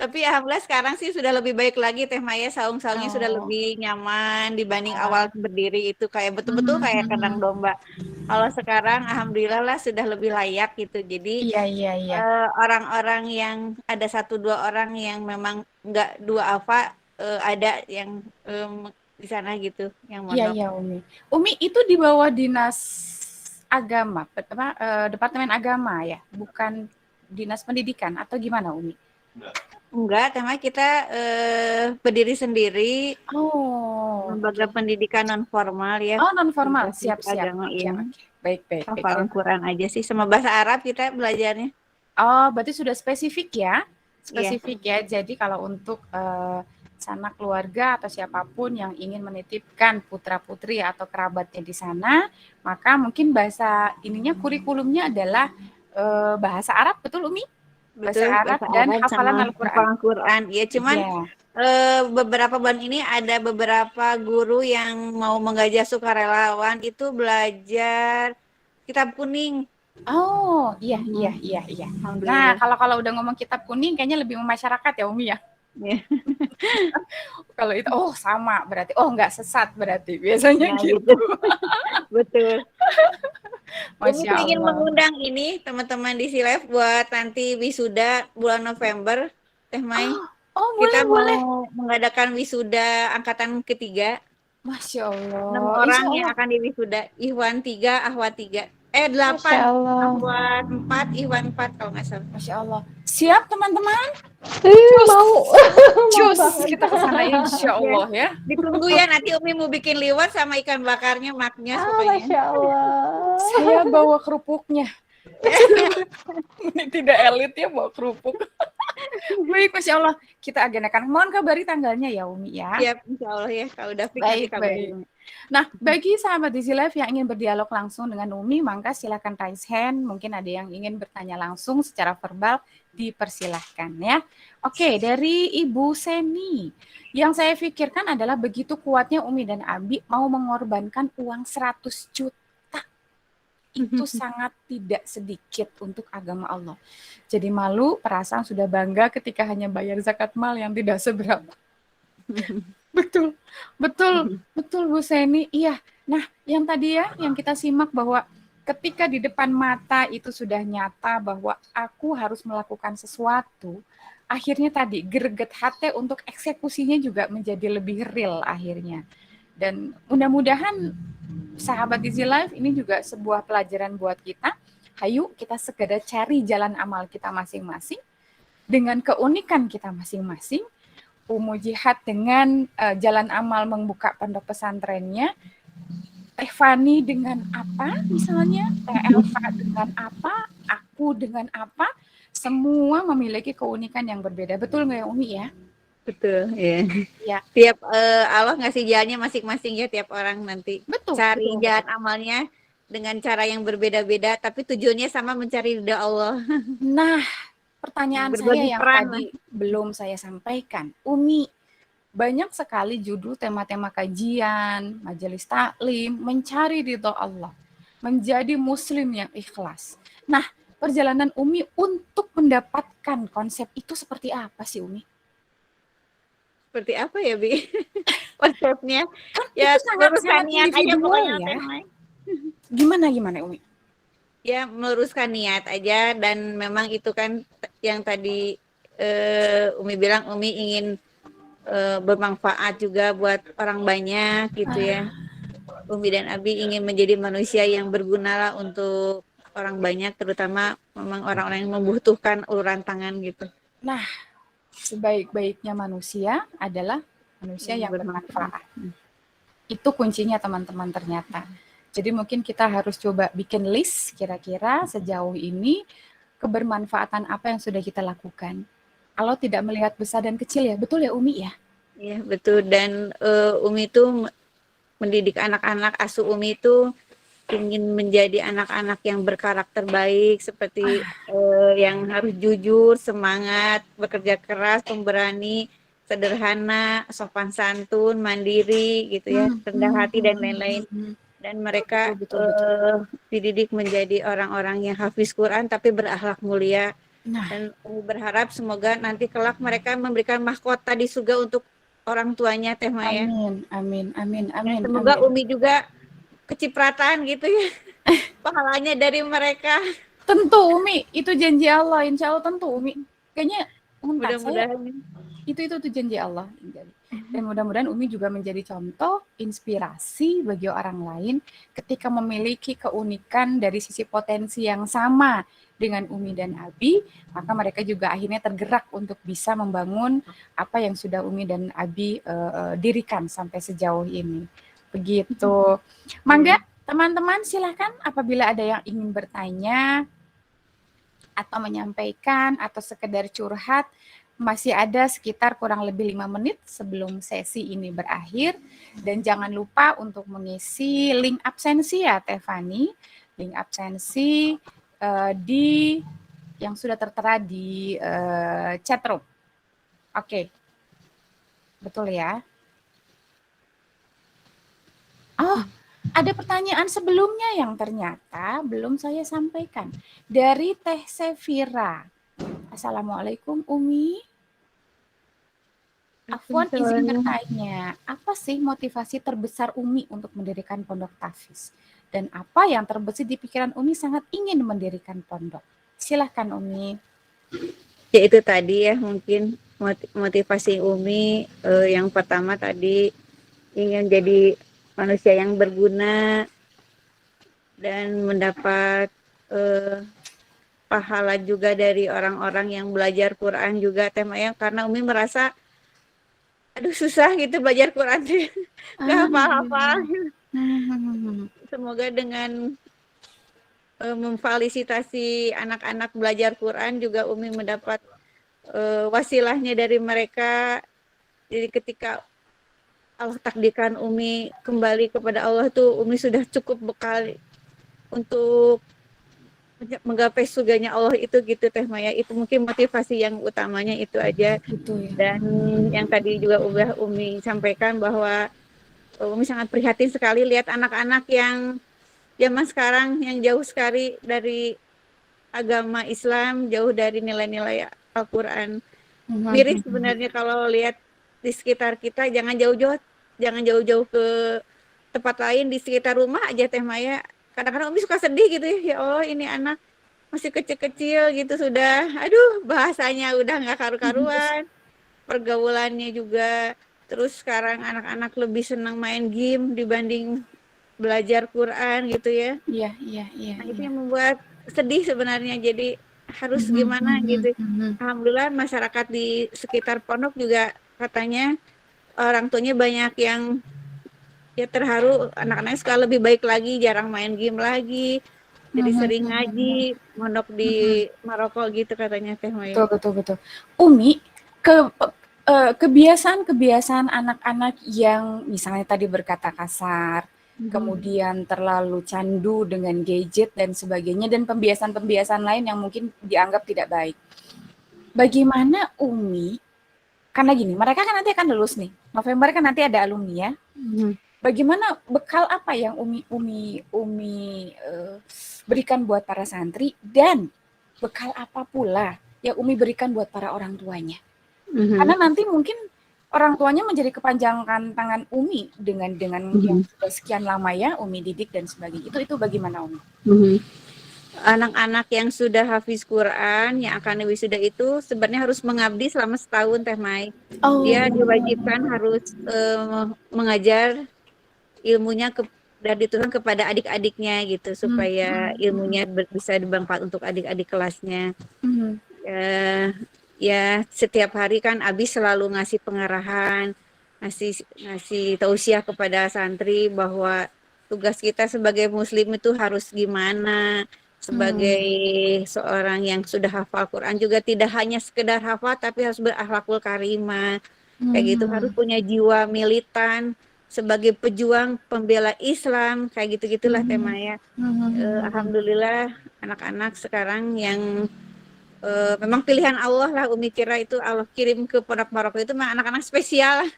Tapi alhamdulillah sekarang sih sudah lebih baik lagi Teh Maya, saung-saungnya sudah Oh. lebih nyaman dibanding awal berdiri itu kayak betul-betul kayak kandang domba. Kalau sekarang alhamdulillah lah sudah lebih layak gitu. Jadi Iya. orang-orang yang ada 1-2 orang yang memang nggak dua apa ada yang di sana gitu yang mondok. Iya Umi. Umi itu di bawah dinas agama, departemen agama ya, bukan dinas pendidikan atau gimana Umi? Enggak, Teh Maya kita berdiri sendiri, Oh, lembaga pendidikan non formal ya. oh non formal, Berbasis siap. agama ya. Baik. Hafalan Quran aja sih, sama bahasa Arab kita belajarnya. Oh, berarti sudah spesifik ya? Iya. Spesifik ya. Jadi kalau untuk sanak keluarga atau siapapun yang ingin menitipkan putra-putri atau kerabatnya di sana, maka mungkin bahasa ininya kurikulumnya adalah bahasa Arab, betul Umi? Bahasa Betul, Arab dan hafalan sama Al-Quran. hafalan Quran. Ya, cuman Iya. beberapa bulan ini ada beberapa guru yang mau menggajah sukarelawan itu belajar kitab kuning. Oh, iya. Nah, Alhamdulillah. kalau udah ngomong kitab kuning kayaknya lebih memasyarakat ya Umi ya. Ya. Kalau itu sama berarti nggak sesat berarti biasanya Nah, gitu. Betul. Umi Masya ingin Allah. mengundang ini teman-teman di Silef buat nanti wisuda bulan November, Teh Mai. Oh, Kita boleh. mau mengadakan wisuda angkatan ketiga. Masya 6 Allah. orang Insya yang Allah. akan diwisuda. Ihwan 3, Ahwat 3. 8. Masya Allah. Ahwat 4, Ihwan 4 kalau nggak salah. Masya Allah. Siap teman-teman? Mau. Cus, banget. kita ke sana insya Allah ya. Ditunggu ya, nanti Umi mau bikin liwet sama ikan bakarnya, maknya pokoknya. Masya Allah. Saya bawa kerupuknya. Ini tidak elit ya bawa kerupuk. Baik, Masya Allah. Kita agendakan. Mohon kabari tanggalnya ya Umi ya. Siap, insya Allah ya. Kalau udah fix nanti kabarin. Nah, bagi sahabat Easy Life yang ingin berdialog langsung dengan Umi, maka silakan raise hand. Mungkin ada yang ingin bertanya langsung secara verbal, dipersilahkan ya. Oke, dari Ibu Seni. Yang saya pikirkan adalah begitu kuatnya Umi dan Abi mau mengorbankan uang 100 juta. Itu sangat tidak sedikit untuk agama Allah. Jadi malu, perasaan sudah bangga ketika hanya bayar zakat mal yang tidak seberapa. Betul Bu Seni. Iya. Nah, yang tadi ya, yang kita simak bahwa ketika di depan mata itu sudah nyata bahwa aku harus melakukan sesuatu, akhirnya tadi greget hati untuk eksekusinya juga menjadi lebih real akhirnya. Dan mudah-mudahan sahabat Easy Life ini juga sebuah pelajaran buat kita. Hayu kita segera cari jalan amal kita masing-masing dengan keunikan kita masing-masing. Umu Jihad dengan jalan amal membuka pondok pesantrennya. Teh Fani dengan apa misalnya? Teh Elva dengan apa? Aku dengan apa? Semua memiliki keunikan yang berbeda. Betul nggak ya Umi ya? Betul, ya. Ya. Tiap Allah ngasih jalannya masing-masing ya, tiap orang nanti cari jalan amalnya dengan cara yang berbeda-beda, tapi tujuannya sama, mencari ridha Allah. Nah, pertanyaan saya yang tadi belum saya sampaikan, Umi, banyak sekali judul tema-tema kajian, majelis taklim, mencari ridha Allah, menjadi muslim yang ikhlas. Nah, perjalanan Umi untuk mendapatkan konsep itu seperti apa sih Umi? Seperti apa ya, Bi? Konsepnya kan ya itu sangat niat aja pokoknya ya. Gimana Umi? Ya meluruskan niat aja, dan memang itu kan yang tadi Umi bilang, Umi ingin bermanfaat juga buat orang banyak gitu ya. Umi dan Abi ingin menjadi manusia yang berguna lah untuk orang banyak, terutama memang orang-orang yang membutuhkan uluran tangan gitu. Nah, sebaik-baiknya manusia adalah manusia Yang yang bermanfaat. bermanfaat. Itu kuncinya teman-teman ternyata. Jadi mungkin kita harus coba bikin list kira-kira sejauh ini kebermanfaatan apa yang sudah kita lakukan. Kalau tidak melihat besar dan kecil ya, betul ya Umi ya? Iya, betul. Dan Umi itu mendidik anak-anak, asuh Umi itu ingin menjadi anak-anak yang berkarakter baik, seperti yang harus jujur, semangat, bekerja keras, pemberani, sederhana, sopan santun, mandiri gitu ya, rendah hati dan lain-lain. Dan mereka Betul, betul, betul. dididik menjadi orang-orang yang hafiz Quran tapi berakhlak mulia. Nah, Dan Umi berharap semoga nanti kelak mereka memberikan mahkota di surga untuk orang tuanya, Teh Maya. amin, amin, amin, Dan amin, semoga amin. Umi juga kecipratan gitu ya, pahalanya dari mereka. Tentu Umi, itu janji Allah, insya Allah tentu Umi. Kayaknya entah saya Mudah-mudahan. itu janji Allah. Dan mudah-mudahan Umi juga menjadi contoh inspirasi bagi orang lain ketika memiliki keunikan dari sisi potensi yang sama dengan Umi dan Abi, maka mereka juga akhirnya tergerak untuk bisa membangun apa yang sudah Umi dan Abi dirikan sampai sejauh ini. Begitu. Mangga, teman-teman silakan apabila ada yang ingin bertanya atau menyampaikan atau sekedar curhat, masih ada sekitar kurang lebih 5 menit sebelum sesi ini berakhir. Dan jangan lupa untuk mengisi link absensi ya Teh Fani, link absensi di yang sudah tertera di chat room. Oke, betul ya. Oh, ada pertanyaan sebelumnya yang ternyata belum saya sampaikan. Dari Teh Sevira. Assalamualaikum Umi. Afwan izin bertanya, apa sih motivasi terbesar Umi untuk mendirikan pondok tahfiz? Dan apa yang terbesit di pikiran Umi sangat ingin mendirikan pondok? Silahkan Umi. Ya itu tadi ya, mungkin motivasi Umi yang pertama tadi ingin jadi manusia yang berguna dan mendapat pahala juga dari orang-orang yang belajar Quran juga, Teh Maya, karena Umi merasa aduh susah gitu belajar Quran nggak hafal-hafal. Semoga dengan memfasilitasi anak-anak belajar Quran juga Umi mendapat wasilahnya dari mereka. Jadi ketika Allah takdirkan Umi kembali kepada Allah tuh Umi sudah cukup bekal untuk menggapai surganya Allah itu gitu Teh Maya. Itu mungkin motivasi yang utamanya itu aja. Gitu ya. Dan yang tadi juga udah Umi sampaikan bahwa Umi sangat prihatin sekali lihat anak-anak yang zaman sekarang yang jauh sekali dari agama Islam, jauh dari nilai-nilai Al-Quran. Miris sebenarnya kalau lihat di sekitar kita, jangan jauh-jauh ke tempat lain, di sekitar rumah aja Teh Maya. Kadang-kadang Umi suka sedih gitu ya Allah ini anak masih kecil-kecil gitu sudah, aduh bahasanya udah nggak karu-karuan, pergaulannya juga. Terus sekarang anak-anak lebih senang main game dibanding belajar Quran gitu ya. Iya. Nah itu yang membuat sedih sebenarnya. Jadi harus gimana gitu. Alhamdulillah masyarakat di sekitar pondok juga katanya orang tuanya banyak yang ya terharu, anak-anaknya sekarang lebih baik lagi, jarang main game lagi, jadi sering ngaji, mondok di Maroko gitu katanya Teh Maya. Betul. Umi, kebiasaan-kebiasaan anak-anak yang misalnya tadi berkata kasar, kemudian terlalu candu dengan gadget dan sebagainya, dan pembiasaan-pembiasaan lain yang mungkin dianggap tidak baik. Bagaimana Umi, karena gini, mereka kan nanti akan lulus nih, November kan nanti ada alumni ya. Bagaimana bekal apa yang Umi berikan buat para santri, dan bekal apa pula yang Umi berikan buat para orang tuanya? Karena nanti mungkin orang tuanya menjadi kepanjangan tangan Umi dengan yang sudah sekian lama ya Umi didik dan sebagainya. Itu bagaimana Umi? Anak-anak yang sudah hafiz Quran, yang akan wisuda itu sebenarnya harus mengabdi selama setahun Teh Mai. Dia diwajibkan harus mengajar ilmunya dari Tuhan kepada adik-adiknya gitu supaya ilmunya bisa bermanfaat untuk adik-adik kelasnya. Ya setiap hari kan Abi selalu ngasih pengarahan ngasih tausiah kepada santri bahwa tugas kita sebagai muslim itu harus gimana, sebagai seorang yang sudah hafal Quran juga tidak hanya sekedar hafal tapi harus berakhlakul karimah. Kayak gitu harus punya jiwa militan sebagai pejuang pembela Islam, kayak gitu-gitulah temanya. Alhamdulillah anak-anak sekarang yang memang pilihan Allah lah. Umi kira itu Allah kirim ke Pondok Maroko itu memang anak-anak spesial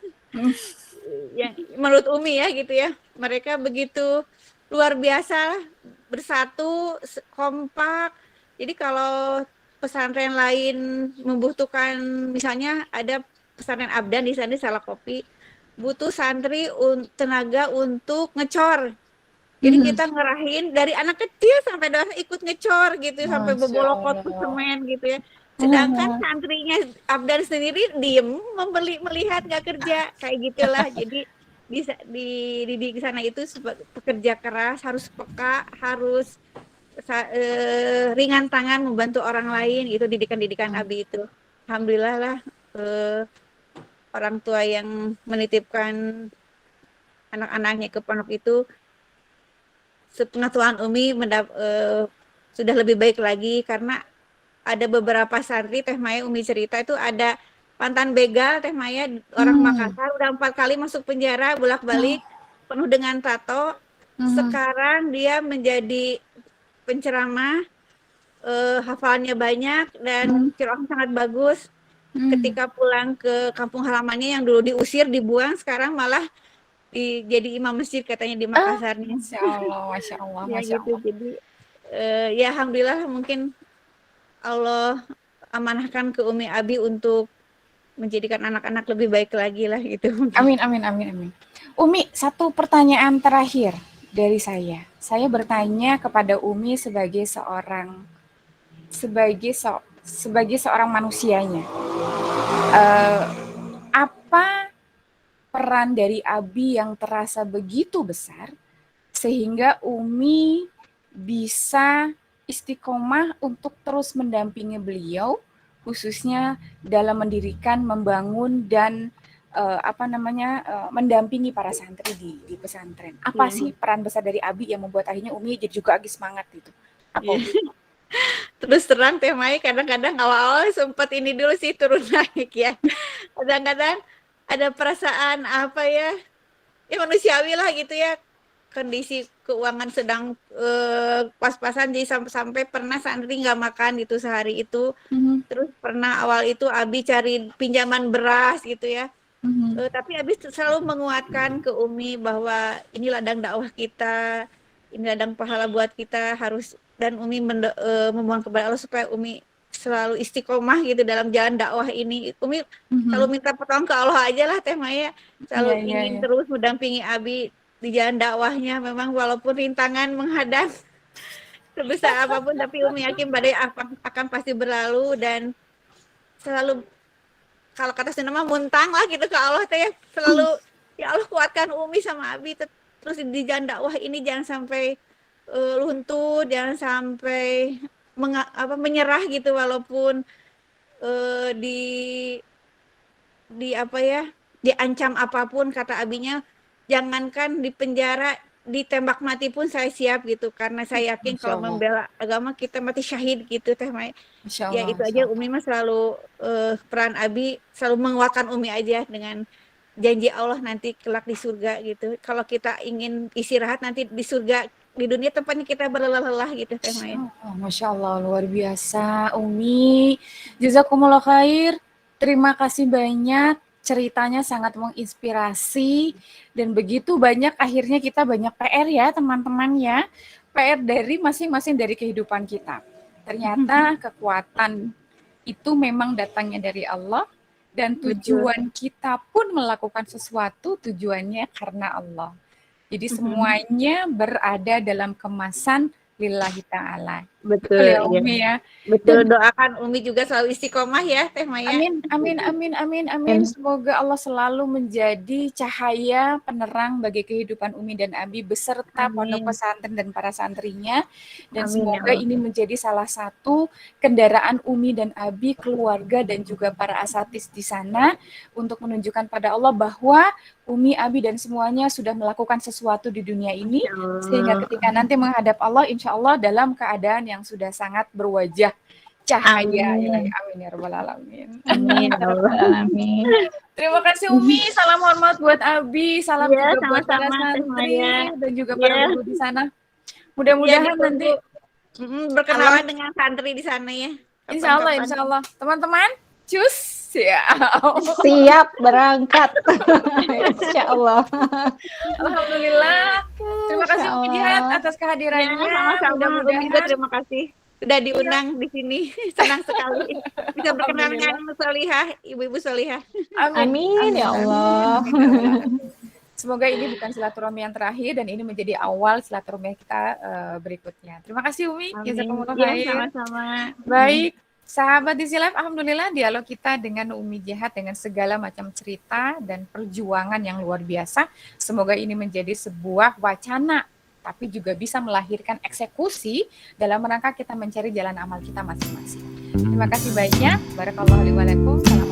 yang menurut Umi ya gitu ya. Mereka begitu luar biasa, bersatu, kompak. Jadi kalau pesantren lain membutuhkan, misalnya ada pesantren Abdan di sana di Salakopi, butuh santri tenaga untuk ngecor. Jadi kita ngerahin dari anak kecil sampai dewasa ikut ngecor gitu, sampai Masya bebolokot ke Allah. semen gitu ya. Sedangkan santrinya Abdan sendiri diem, melihat nggak kerja, kayak gitulah. Jadi di sana itu pekerja keras, harus peka, harus ringan tangan membantu orang lain gitu, didikan Abi itu. Alhamdulillah lah, orang tua yang menitipkan anak-anaknya ke pondok itu, sepengetahuan Umi sudah lebih baik lagi, karena ada beberapa santri Teh Maya Umi cerita itu ada mantan begal Teh Maya, orang Makassar, udah 4 kali masuk penjara bolak-balik penuh dengan tato. Sekarang dia menjadi penceramah, hafalannya banyak dan qiraatnya sangat bagus. Ketika pulang ke kampung halamannya yang dulu diusir, dibuang, sekarang malah jadi imam masjid katanya di Makassarnya. Masya Allah, Masya Allah, Ya Masya gitu. Allah. Jadi ya alhamdulillah mungkin Allah amanahkan ke Umi Abi untuk menjadikan anak-anak lebih baik lagi lah gitu. Amin, amin, amin, amin. Umi, satu pertanyaan terakhir dari saya. Saya bertanya kepada Umi sebagai seorang manusianya. Apa peran dari Abi yang terasa begitu besar sehingga Umi bisa istiqomah untuk terus mendampingi beliau, khususnya dalam mendirikan, membangun dan mendampingi para santri di pesantren. Apa sih peran besar dari Abi yang membuat akhirnya Umi jadi juga lagi semangat gitu? Apa? Terus terang Teh Mai kadang-kadang awal-awal sempat ini dulu sih turun naik ya. Kadang-kadang ada perasaan apa ya manusiawi lah gitu ya, kondisi keuangan sedang pas-pasan, jadi sampai pernah santri nggak makan gitu sehari itu. Terus pernah awal itu Abi cari pinjaman beras gitu ya. Tapi Abi selalu menguatkan ke Umi bahwa ini ladang dakwah kita, ini ladang pahala buat kita, harus, dan Umi memohon kepada Allah supaya Umi selalu istiqomah gitu dalam jalan dakwah ini. Umi selalu minta pertolongan ke Allah aja lah Teh Maya, selalu ingin terus mendampingi Abi di jalan dakwahnya. Memang walaupun rintangan menghadang sebesar apapun, tapi Umi yakin badai akan pasti berlalu, dan selalu, kalau kata Sunda mah muntang lah gitu ke Allah teh, selalu ya Allah kuatkan Umi sama Abi terus di jalan dakwah ini, jangan sampai luntur, jangan sampai menyerah gitu, walaupun di apa ya, diancam apapun kata Abinya, jangankan di penjara, ditembak mati pun saya siap gitu, karena saya yakin kalau membela agama kita mati syahid gitu Teh Mai. Ya itu aja Umi mah selalu peran Abi selalu menguatkan Umi aja dengan janji Allah nanti kelak di surga gitu. Kalau kita ingin istirahat nanti di surga, di dunia tempatnya kita berlelah-lelah gitu Teh Mai. Masya Allah, luar biasa Umi. Jazakumullah khair. Terima kasih banyak. Ceritanya sangat menginspirasi dan begitu banyak, akhirnya kita banyak PR ya teman-teman ya. PR dari masing-masing dari kehidupan kita. Ternyata kekuatan itu memang datangnya dari Allah, dan tujuan kita pun melakukan sesuatu tujuannya karena Allah. Jadi semuanya berada dalam kemasan lillahi ta'ala. Betul ya iya. Umi ya. Betul, doakan Umi juga selalu istiqomah ya, Teh Maya. Amin. Semoga Allah selalu menjadi cahaya penerang bagi kehidupan Umi dan Abi beserta pondok Amin. pesantren dan para santrinya. Dan Amin, ya semoga Allah. ini menjadi salah satu kendaraan Umi dan Abi, keluarga dan juga para asatis di sana untuk menunjukkan pada Allah bahwa Umi, Abi dan semuanya sudah melakukan sesuatu di dunia ini Insya Allah. sehingga ketika nanti menghadap Allah, insya Allah dalam keadaan yang sudah sangat berwajah cahaya. Amin. Amin ya rabbal alamin. Amin, ya Allah. Amin. Terima kasih Umi, salam hormat buat Abi, salam Iya, juga buat para sama-sama, Teh santri Maya. dan juga para Iya. guru di sana. Ya, Mudah-mudahan ditunggu. nanti Berkenalan dengan santri di sana ya. insya Kapan-kapan. Allah, teman-teman, cus ya. Siap berangkat. Insya Allah. Alhamdulillah. Terima kasih Insya Umi Allah. Jihad atas Ya, kehadirannya. sama-sama. Umi juga Mudah-mudahan terima kasih sudah diundang di sini. Senang sekali bisa berkenalan dengan Solihah, ibu-ibu Solihah. Amin ya Allah. Semoga ini bukan silaturahmi yang terakhir dan ini menjadi awal silaturahmi kita berikutnya. Terima kasih Umi. Jazakumullah Ya, khair. sama-sama. Baik, sahabat di Live, alhamdulillah dialog kita dengan Umi Jihad dengan segala macam cerita dan perjuangan yang luar biasa. Semoga ini menjadi sebuah wacana, tapi juga bisa melahirkan eksekusi dalam rangka kita mencari jalan amal kita masing-masing. Terima kasih banyak. Barakallahu alaihi wa lakum.